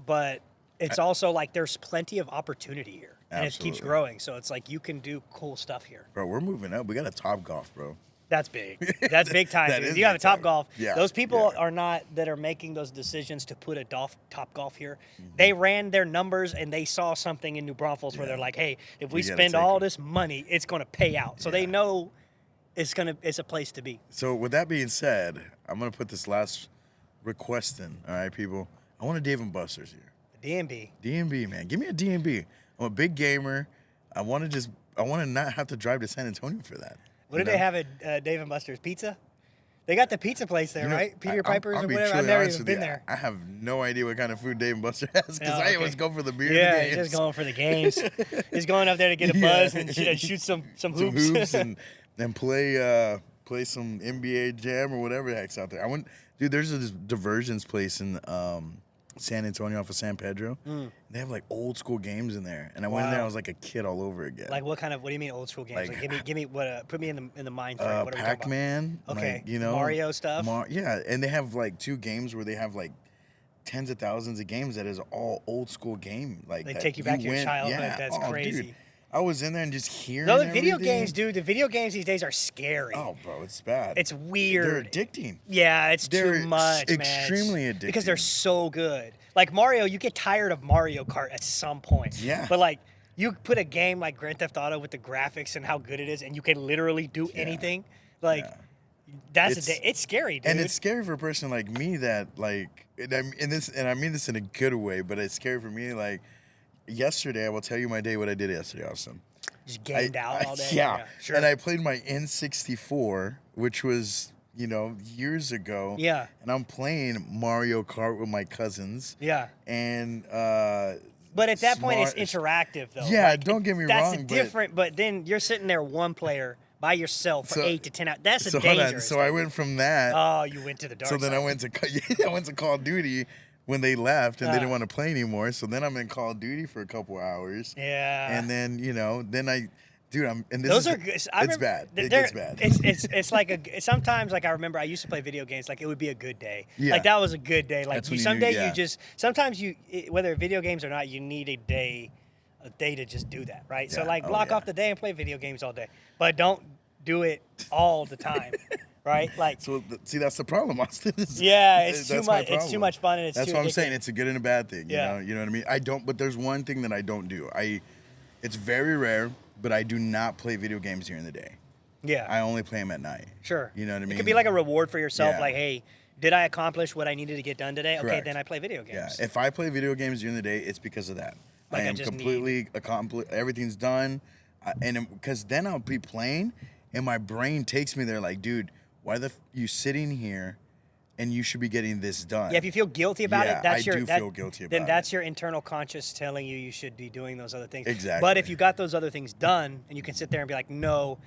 but it's also like there's plenty of opportunity here, and it keeps Absolutely. growing. So it's like you can do cool stuff here. Bro, we're moving up. We got a Top Golf, bro. That's big. That's big time. That Dude. is You have a big Top time. Golf. Yeah, Those people yeah. are not that are making those decisions to put a Top Golf here. They ran their numbers and they saw something in New Braunfels where they're like, "Hey, if we We gotta spend take all it." this money, it's going to pay out." So they know it's a place to be. So with that being said, I'm gonna put this last request in. All right, people. I want a Dave and Buster's here. DMB. DMB, man. Give me a DMB. I'm a big gamer. I want to not have to drive to San Antonio for that. What do they have at Dave and Buster's? Pizza? They got the pizza place there, right? Peter Piper's I'll or be whatever. I've truly never honest even with been you. there. I have no idea what kind of food Dave and Buster has because Oh, I okay. always go for the beer. Yeah, and the he's games. just going for the games. He's going up there to get a buzz and shoot some Some hoops. hoops and play some NBA Jam or whatever the heck's out there. Dude. There's this diversions place in San Antonio off of San Pedro. They have like old school games in there, and I went in there. I was like a kid all over again. Like what do you mean old school games? Like- Like give me what? Put me in the mind frame. What are we talking about? Pac-Man. Okay, like, Mario stuff. Yeah, and they have like 2 games where they have like tens of thousands of games that is all old school game. Like They that take you back to your win- childhood. Yeah. That's Oh, crazy. Dude, I was in there and just hearing. No, the video everything. games, dude. The video games these days are scary. Oh, bro, it's bad. It's weird. They're addicting. Yeah, it's They're too much, man. extremely It's- Because they're addicting. so good. Like Mario, you get tired of Mario Kart at some point. Yeah. But like, you put a game like Grand Theft Auto with the graphics and how good it is, and you can literally do anything. Like, it's scary, dude. And it's scary for a person like me that like, and I mean this in a good way, but it's scary for me. Like, yesterday, I will tell you my day. What I did yesterday, Austin. just gamed out all day. Yeah. Sure. And I played my N64, which was, years ago. Yeah. And I'm playing Mario Kart with my cousins. Yeah. And But at that point, it's interactive, though. Yeah, Like, don't get me that's wrong, but- different. But then you're sitting there one player by yourself for So- 8 to 10 hours. That's so a hold on. dangerous. So I went from that. Oh, you went to the dark So then side. I went to Call of Duty when they left and they didn't want to play anymore. So then I'm in Call of Duty for a couple hours. Yeah. And then and this Those is, are good. It's bad. It gets bad. It's like sometimes like I remember I used to play video games. Like it would be a good day. Yeah. Like that was a good day. Like That's when someday yeah. you just sometimes whether video games or not, you need a day to just do that, right? So Yeah. like Oh, block yeah. off the day and play video games all day, but don't do it all the time, right? Like See, that's the problem, Austin. yeah, it's too That's my much. It's too problem. much fun and it's That's too what I'm addictive. saying. It's a good and a bad thing. Yeah. You know what I mean? But there's one thing that I don't do. It's very rare, but I do not play video games during the day. Yeah. I only play them at night. Sure. You know what I mean? It could be like a reward for yourself. Yeah. Like, hey, did I accomplish what I needed to get done today? Okay, Correct. then I play video games. Yeah. If I play video games during the day, it's because of that. Like I am just completely accomplished. Everything's done. And because then I'll be playing and my brain takes me there like, dude, why you sitting here and you should be getting this done? Yeah, if you feel guilty about Yeah, it, that's I do feel guilty about then it. that's your internal conscious telling you should be doing those other things. Exactly. But if you got those other things done and you can sit there and be like, no,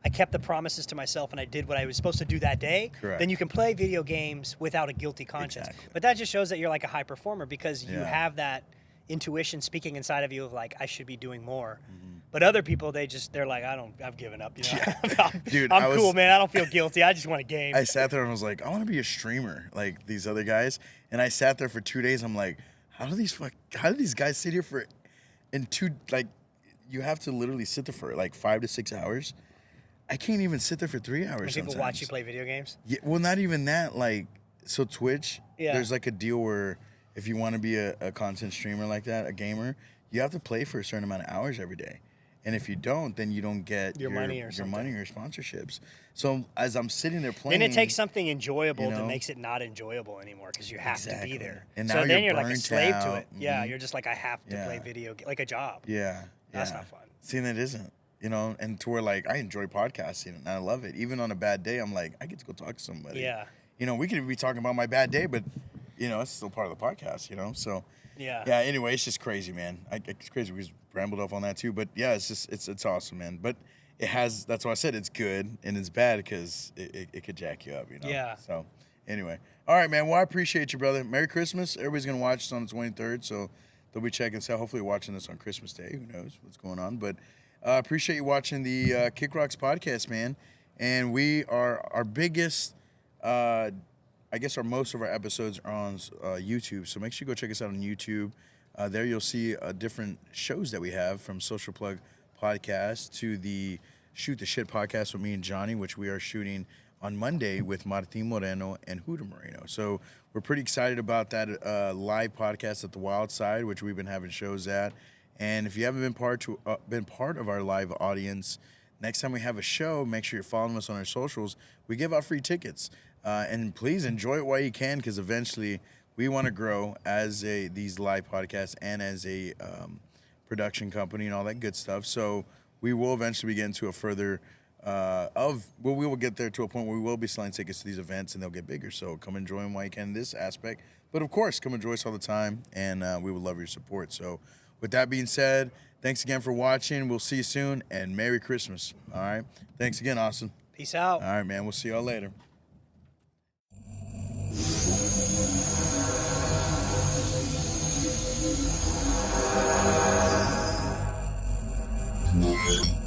I kept the promises to myself and I did what I was supposed to do that day, Correct. then you can play video games without a guilty conscience. Exactly. But that just shows that you're like a high performer because you Yeah. have that intuition speaking inside of you of like, I should be doing more. Mm-hmm. But other people, they're like, I've given up. You know? Dude, I'm cool, man. I don't feel guilty. I just want a game. I sat there and was like, I want to be a streamer like these other guys. And I sat there for 2 days. I'm like, how do these guys sit here for you have to literally sit there for like 5 to 6 hours. I can't even sit there for 3 hours. When people sometimes. watch you play video games. Yeah, well, not even that. Like, so Twitch, Yeah. there's like a deal where if you want to be a content streamer like that, a gamer, you have to play for a certain amount of hours every day. And if you don't, then you don't get Your money or sponsorships. So as I'm sitting there playing, Then it takes something enjoyable you know? that makes it not enjoyable anymore because you have to be there. And so now then you're you're like a burnt slave to out. it. Yeah, Mhm. you're just like, I have to Yeah. play like a job. Yeah, That's yeah. not fun. See, that isn't. You know, and to where like I enjoy podcasting and I love it. Even on a bad day, I'm like, I get to go talk to somebody. Yeah. You know, we could be talking about my bad day, but you know, it's still part of the podcast. You know, so Yeah. yeah. Anyway, it's just crazy, man. It's crazy. We just rambled off on that too, but yeah, it's just it's awesome, man. But it has. That's why I said it's good and it's bad because it could jack you up. You know. Yeah. So anyway, all right, man. Well, I appreciate you, brother. Merry Christmas. Everybody's gonna watch this on the 23rd, so they'll be checking this out. Hopefully, watching this on Christmas Day. Who knows what's going on? But appreciate you watching the KickRocks Podcast, man. And we are our biggest. I guess most of our episodes are on YouTube, so make sure you go check us out on YouTube. There you'll see different shows that we have, from Social Plug Podcast to the Shoot the Shit Podcast with me and Johnny, which we are shooting on Monday with Martin Moreno and Huda Moreno. So we're pretty excited about that live podcast at the Wild Side, which we've been having shows at. And if you haven't been part of our live audience, next time we have a show, make sure you're following us on our socials. We give out free tickets. And please enjoy it while you can, because eventually we want to grow as these live podcasts and as a production company and all that good stuff. So we will eventually be getting to a further we will get there to a point where we will be selling tickets to these events and they'll get bigger. So come enjoy them while you can in this aspect. But of course, come enjoy us all the time, and we would love your support. So with that being said, thanks again for watching. We'll see you soon, and Merry Christmas. All right. Thanks again, Austin. Peace out. All right, man. We'll see y'all later. Moment.